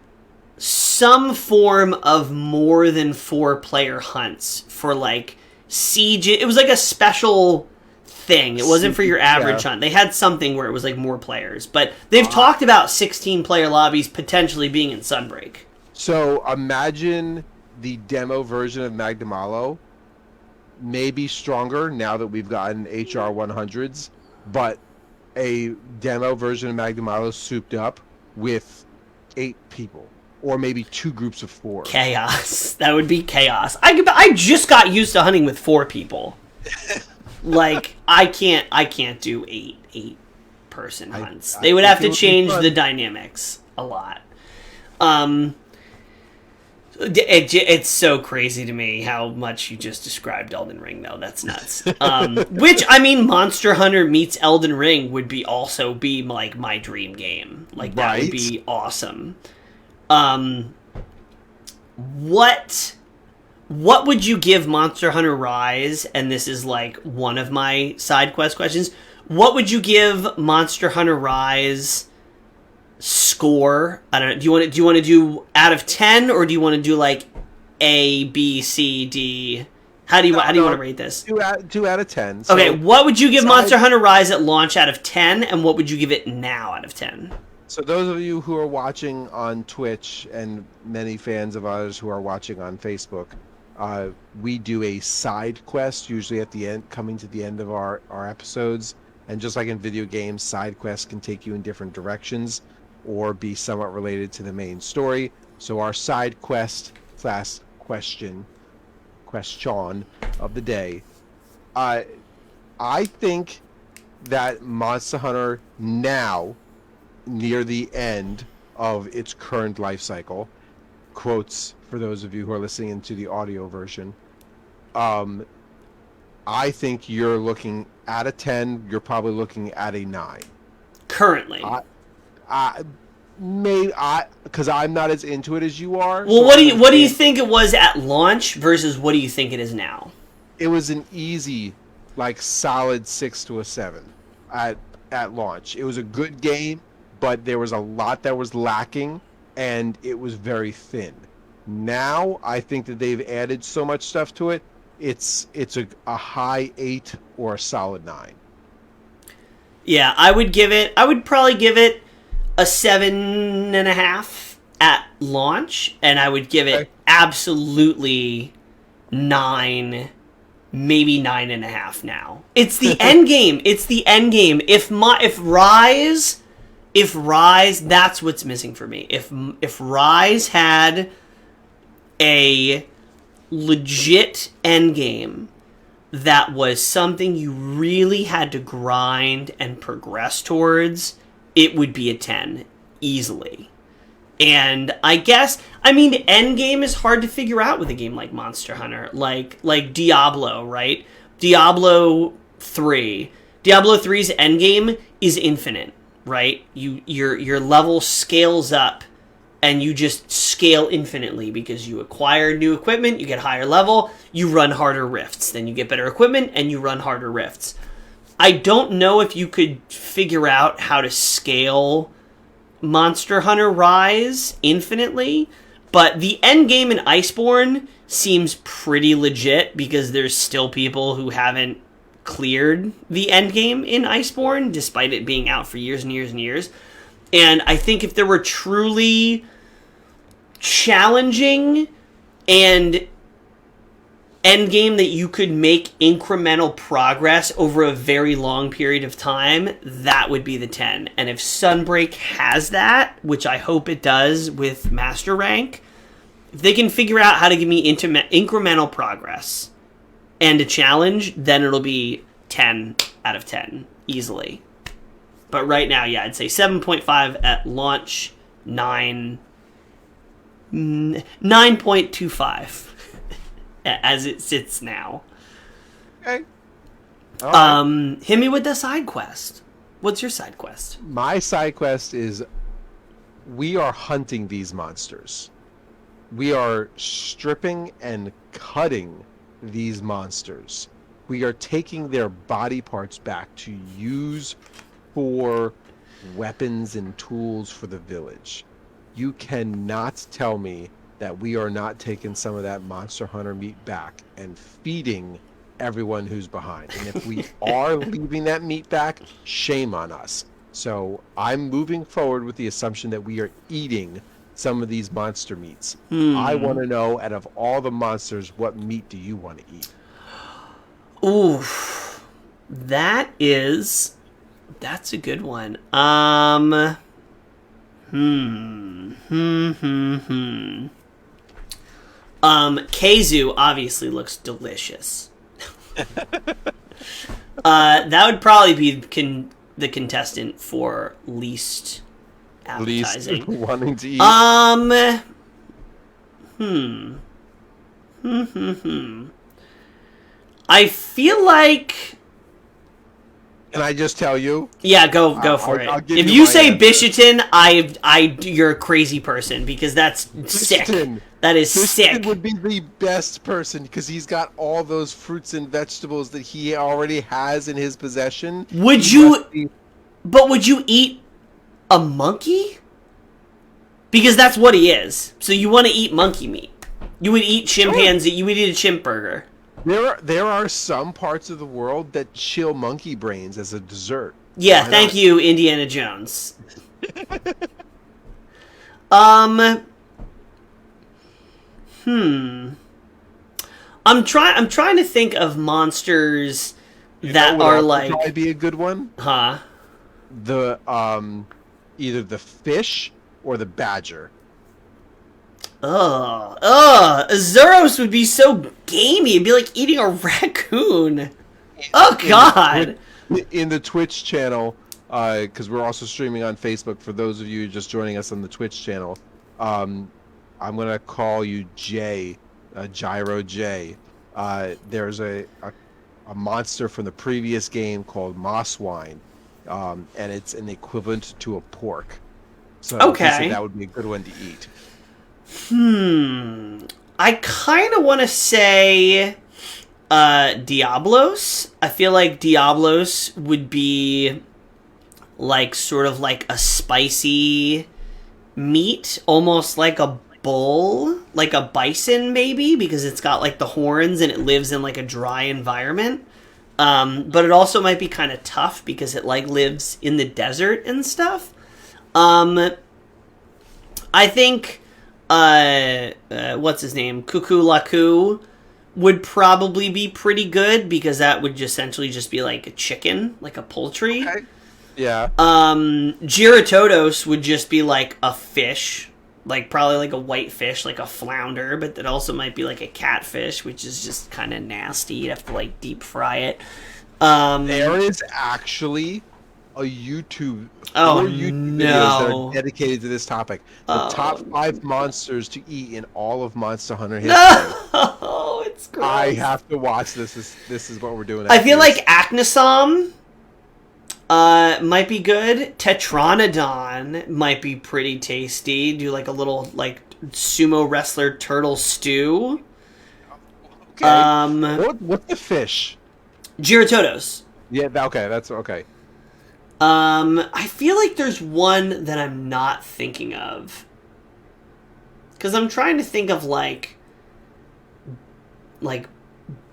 Speaker 2: some form of more than 4 player hunts for like siege. It was like a special thing. It wasn't for your average hunt. They had something where it was like more players, but they've talked about 16 player lobbies potentially being in Sunbreak.
Speaker 1: So imagine the demo version of Magdamalo may be stronger now that we've gotten HR 100s, but a demo version of Magdamalo souped up with 8 people, or maybe 2 groups of 4.
Speaker 2: Chaos. That would be chaos. I just got used to hunting with 4 people. Like I can't do 8 person hunts. They would have to change the dynamics a lot. It's so crazy to me how much you just described Elden Ring, though. That's nuts. Which, I mean, Monster Hunter meets Elden Ring would be like my dream game. Like that would be awesome. What would you give Monster Hunter Rise? And this is like one of my side quest questions. What would you give Monster Hunter Rise score? I don't know. Do you want to do out of 10, or do you want to do like A, B, C, D? How do you want to rate this? 2
Speaker 1: out of 10. So
Speaker 2: okay, what would you give Monster Hunter Rise at launch out of 10, and what would you give it now out of 10?
Speaker 1: So those of you who are watching on Twitch, and many fans of ours who are watching on Facebook, we do a side quest usually at the end, coming to the end of our episodes. And just like in video games, side quests can take you in different directions or be somewhat related to the main story. So our side quest / question of the day, I think that Monster Hunter now, near the end of its current life cycle, quotes for those of you who are listening to the audio version, I think you're looking at a 10, you're probably looking at a 9.
Speaker 2: Currently.
Speaker 1: Because I'm not as into it as you are.
Speaker 2: Well, so what do you think it was at launch versus what do you think it is now?
Speaker 1: It was an easy, like solid 6 to a 7 at launch. It was a good game, but there was a lot that was lacking, and it was very thin. Now I think that they've added so much stuff to it. It's a high 8 or a solid 9.
Speaker 2: Yeah, I would probably give it a 7.5 at launch, and I would give it absolutely 9, maybe 9.5 now. It's the end game. It's the end game. If Rise, that's what's missing for me. If Rise had a legit endgame that was something you really had to grind and progress towards, it would be a 10 easily. And I guess, I mean, endgame is hard to figure out with a game like Monster Hunter, like Diablo, right? Diablo 3. Diablo 3's endgame is infinite, right? Your level scales up, and you just scale infinitely because you acquire new equipment, you get higher level, you run harder rifts. Then you get better equipment, and you run harder rifts. I don't know if you could figure out how to scale Monster Hunter Rise infinitely, but the end game in Iceborne seems pretty legit because there's still people who haven't cleared the end game in Iceborne despite it being out for years and years and years. And I think if there were truly challenging and end game that you could make incremental progress over a very long period of time, that would be the 10. And if Sunbreak has that, which I hope it does with Master Rank, if they can figure out how to give me incremental progress and a challenge, then it'll be 10 out of 10 easily. But right now, yeah, I'd say 7.5 at launch, 9.25 as it sits now.
Speaker 1: Okay. Right.
Speaker 2: Hit me with the side quest. What's your side quest?
Speaker 1: My side quest is we are hunting these monsters. We are stripping and cutting these monsters. We are taking their body parts back to use for weapons and tools for the village. You cannot tell me that we are not taking some of that Monster Hunter meat back and feeding everyone who's behind. And if we are leaving that meat back, shame on us. So I'm moving forward with the assumption that we are eating some of these monster meats. I want to know, out of all the monsters, what meat do you want to eat?
Speaker 2: Ooh, that's a good one. Keizu obviously looks delicious. That would probably be the contestant for least appetizing.
Speaker 1: Least wanting to eat.
Speaker 2: I feel like.
Speaker 1: Can I just tell you?
Speaker 2: Yeah, go for it. If you say Bishitin, you're a crazy person because that's sick. That is sick.
Speaker 1: Bishitin would be the best person because he's got all those fruits and vegetables that he already has in his possession.
Speaker 2: Would you eat a monkey? Because that's what he is. So you want to eat monkey meat. You would eat chimpanzee. You would eat a chimp burger.
Speaker 1: There are some parts of the world that chill monkey brains as a dessert.
Speaker 2: Yeah, thank you, Indiana Jones. I'm trying to think of monsters that are like.
Speaker 1: Would probably be a good one.
Speaker 2: Huh?
Speaker 1: The either the fish or the badger.
Speaker 2: Azuros would be so gamey. It'd be like eating a raccoon. Oh, God.
Speaker 1: In the Twitch channel, because we're also streaming on Facebook, for those of you just joining us on the Twitch channel, I'm going to call you Jay, Gyro J. There's a monster from the previous game called Mosswine, and it's an equivalent to a pork. So
Speaker 2: okay.
Speaker 1: That would be a good one to eat.
Speaker 2: I kind of want to say Diablos. I feel like Diablos would be like sort of like a spicy meat, almost like a bull, like a bison maybe, because it's got like the horns and it lives in like a dry environment. But it also might be kind of tough because it like lives in the desert and stuff. I think what's his name? Cuckoo Laku would probably be pretty good because that would essentially just be like a chicken, like a poultry.
Speaker 1: Okay. Yeah.
Speaker 2: Giratodos would just be like a fish like probably like a white fish, like a flounder, but that also might be like a catfish, which is just kind of nasty. You'd have to like deep fry it.
Speaker 1: There is actually a YouTube YouTube videos that are dedicated to this topic. The top 5 monsters to eat in all of Monster Hunter history.
Speaker 2: No, it's gross.
Speaker 1: I have to watch this. This is what we're doing.
Speaker 2: I feel like Acnosom might be good. Tetranodon might be pretty tasty. Do like a little like sumo wrestler turtle stew.
Speaker 1: Okay. What's the fish?
Speaker 2: Giratodos.
Speaker 1: Yeah. Okay. That's okay.
Speaker 2: I feel like there's one that I'm not thinking of. Because I'm trying to think of like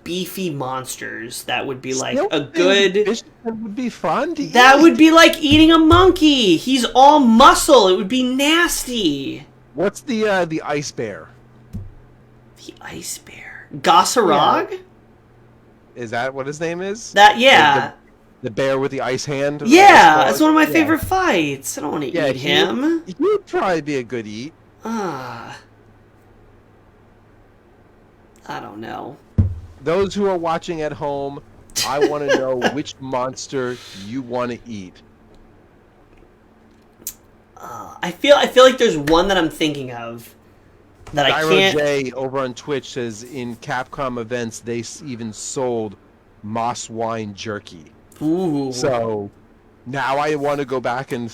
Speaker 2: beefy monsters that would be like a good...
Speaker 1: Fish that would be fun to eat.
Speaker 2: That would be like eating a monkey. He's all muscle. It would be nasty.
Speaker 1: What's the ice bear?
Speaker 2: The ice bear. Gossarog?
Speaker 1: Yeah. Is that what his name is?
Speaker 2: That, yeah.
Speaker 1: The bear with the ice hand?
Speaker 2: Yeah, that's one of my favorite fights. I don't want to eat him.
Speaker 1: He'd probably be a good eat.
Speaker 2: I don't know.
Speaker 1: Those who are watching at home, I want to know which monster you want to eat.
Speaker 2: I feel like there's one that I'm thinking of that I can't...
Speaker 1: J over on Twitch says in Capcom events they even sold moss wine jerky.
Speaker 2: Ooh.
Speaker 1: So now I want to go back and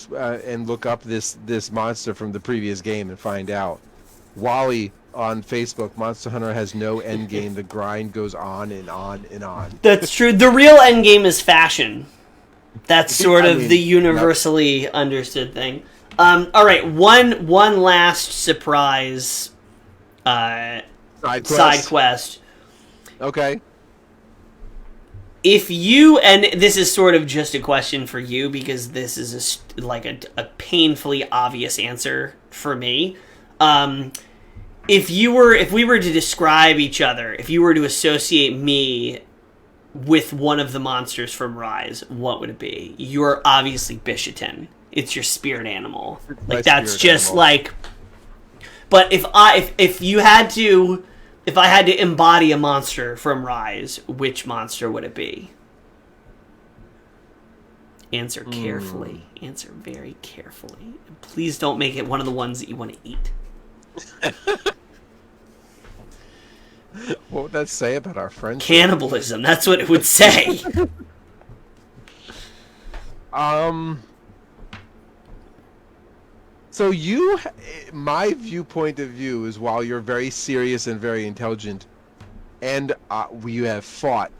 Speaker 1: look up this monster from the previous game and find out. Wally on Facebook, Monster Hunter has no end game. The grind goes on and on and on.
Speaker 2: That's true. The real end game is fashion. That's sort of the universally understood thing. All right, one last surprise side quest.
Speaker 1: Okay.
Speaker 2: If you, and this is sort of just a question for you because this is a painfully obvious answer for me. If we were to describe each other, if you were to associate me with one of the monsters from Rise, what would it be? You're obviously Bishaten. It's your spirit animal. Like that's just animal. Like. But if I had to embody a monster from Rise, which monster would it be? Answer carefully. Answer very carefully. And please don't make it one of the ones that you want to eat.
Speaker 1: What would that say about our friendship?
Speaker 2: Cannibalism. That's what it would say.
Speaker 1: So my viewpoint of you is while you're very serious and very intelligent, and you have fought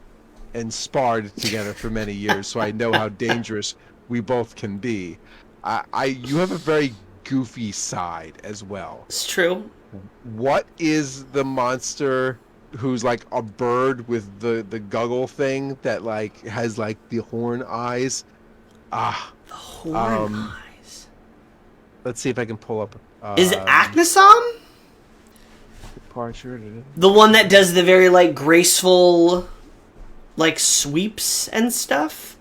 Speaker 1: and sparred together for many years, so I know how dangerous we both can be. You have a very goofy side as well.
Speaker 2: It's true.
Speaker 1: What is the monster who's like a bird with the guggle thing that like has like the horn eyes?
Speaker 2: The horn eyes.
Speaker 1: Let's see if I can pull up.
Speaker 2: Is it Acnosom? The one that does the very like graceful, like sweeps and stuff.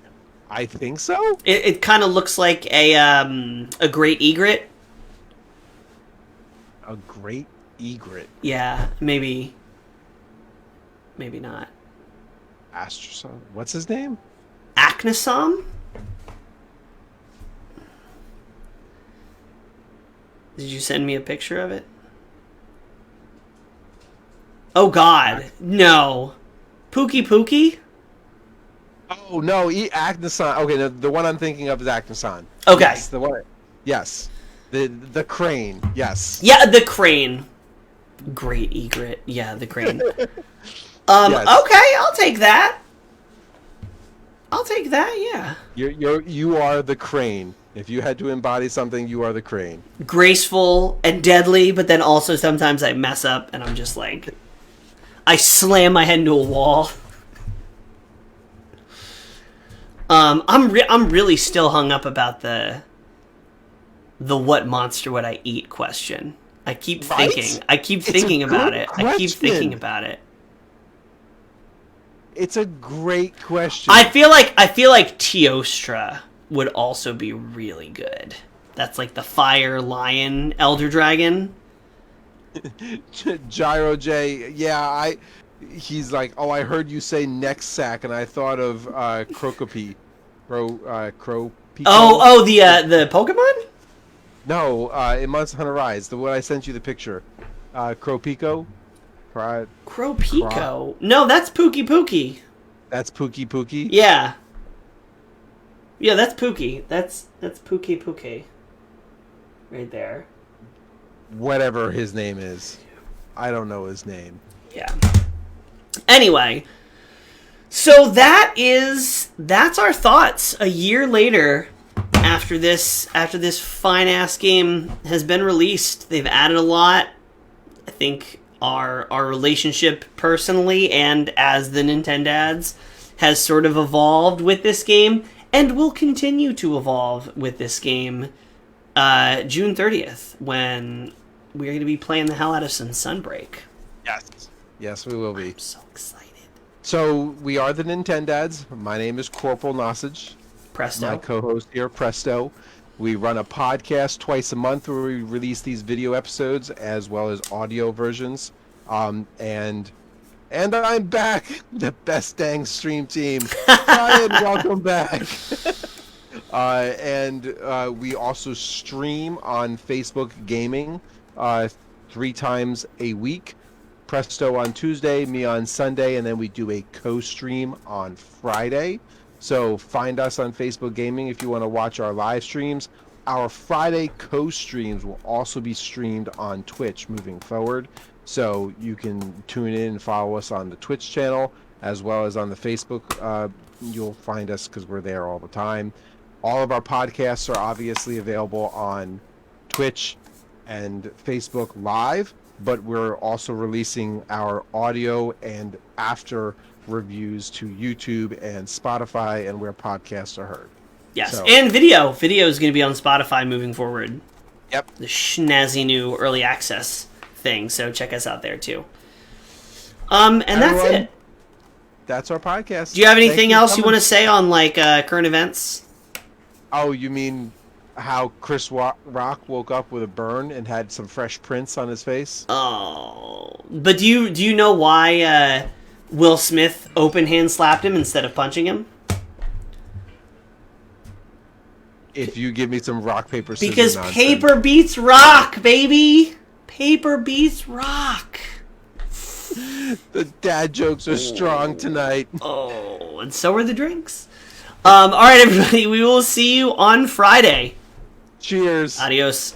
Speaker 1: I think so.
Speaker 2: It kind of looks like a great egret.
Speaker 1: A great egret.
Speaker 2: Yeah, maybe not.
Speaker 1: Astrosom. What's his name?
Speaker 2: Acnosom? Did you send me a picture of it? Oh God, no. Pookie?
Speaker 1: Oh no, Acnosom. Okay, the one I'm thinking of is Acnosom.
Speaker 2: Okay.
Speaker 1: Yes, the one. Yes. The crane, yes.
Speaker 2: Yeah, the crane. Great egret. Yeah, the crane.
Speaker 1: Yes.
Speaker 2: Okay, I'll take that. Yeah.
Speaker 1: You are the crane. If you had to embody something, you are the crane.
Speaker 2: Graceful and deadly, but then also sometimes I mess up and I'm just like, I slam my head into a wall. I'm really still hung up about the what monster would I eat question. I keep thinking. I keep thinking about it.
Speaker 1: Question.
Speaker 2: I keep thinking about it.
Speaker 1: It's a great question.
Speaker 2: I feel like Teostra would also be really good. That's like the fire lion elder dragon.
Speaker 1: Gyro J, yeah, he's like, oh, I heard you say neck sack, and I thought of Crocopi. Cropico?
Speaker 2: Oh, the Pokemon?
Speaker 1: No, in Monster Hunter Rise, the one I sent you the picture. Cropico?
Speaker 2: Cropico? No, that's Pookie.
Speaker 1: That's Pookie.
Speaker 2: Yeah. Yeah, that's Pookie. That's Pookie. Right there.
Speaker 1: Whatever his name is. I don't know his name.
Speaker 2: Yeah. Anyway, so that's our thoughts a year later after this fine ass game has been released. They've added a lot. I think our relationship personally and as the Nintendads has sort of evolved with this game and will continue to evolve with this game June 30th when we're going to be playing the hell out of some Sunbreak.
Speaker 1: Yes, we will be.
Speaker 2: I'm so excited.
Speaker 1: So, we are the Nintendads. My name is CorporalNosaj.
Speaker 2: Presto.
Speaker 1: My co-host here, Presto. We run a podcast twice a month where we release these video episodes as well as audio versions. And I'm back, the best dang stream team. Ryan, welcome back. And we also stream on Facebook Gaming 3 times a week. Presto on Tuesday, me on Sunday, and then we do a co-stream on Friday. So find us on Facebook Gaming if you want to watch our live streams. Our Friday co-streams will also be streamed on Twitch moving forward. So you can tune in and follow us on the Twitch channel as well as on the Facebook. You'll find us because we're there all the time. All of our podcasts are obviously available on Twitch and Facebook Live, but we're also releasing our audio and after reviews to YouTube and Spotify and where podcasts are heard.
Speaker 2: Yes,
Speaker 1: So,
Speaker 2: and video. Video is going to be on Spotify moving forward.
Speaker 1: Yep.
Speaker 2: The snazzy new early access thing, so check us out there too. And that's
Speaker 1: Everyone,
Speaker 2: it.
Speaker 1: That's our podcast.
Speaker 2: Do you have anything
Speaker 1: Thank
Speaker 2: else you
Speaker 1: coming.
Speaker 2: want to say on like current events?
Speaker 1: Oh, you mean how Chris Rock woke up with a burn and had some fresh prints on his face?
Speaker 2: Oh, but do you know why Will Smith open hand slapped him instead of punching him?
Speaker 1: If you give me some rock, paper, scissors
Speaker 2: Because
Speaker 1: nonsense.
Speaker 2: paper beats rock, baby. Paper beats rock.
Speaker 1: The dad jokes are strong tonight.
Speaker 2: Oh, and so are the drinks. All right, everybody. We will see you on Friday.
Speaker 1: Cheers.
Speaker 2: Adios.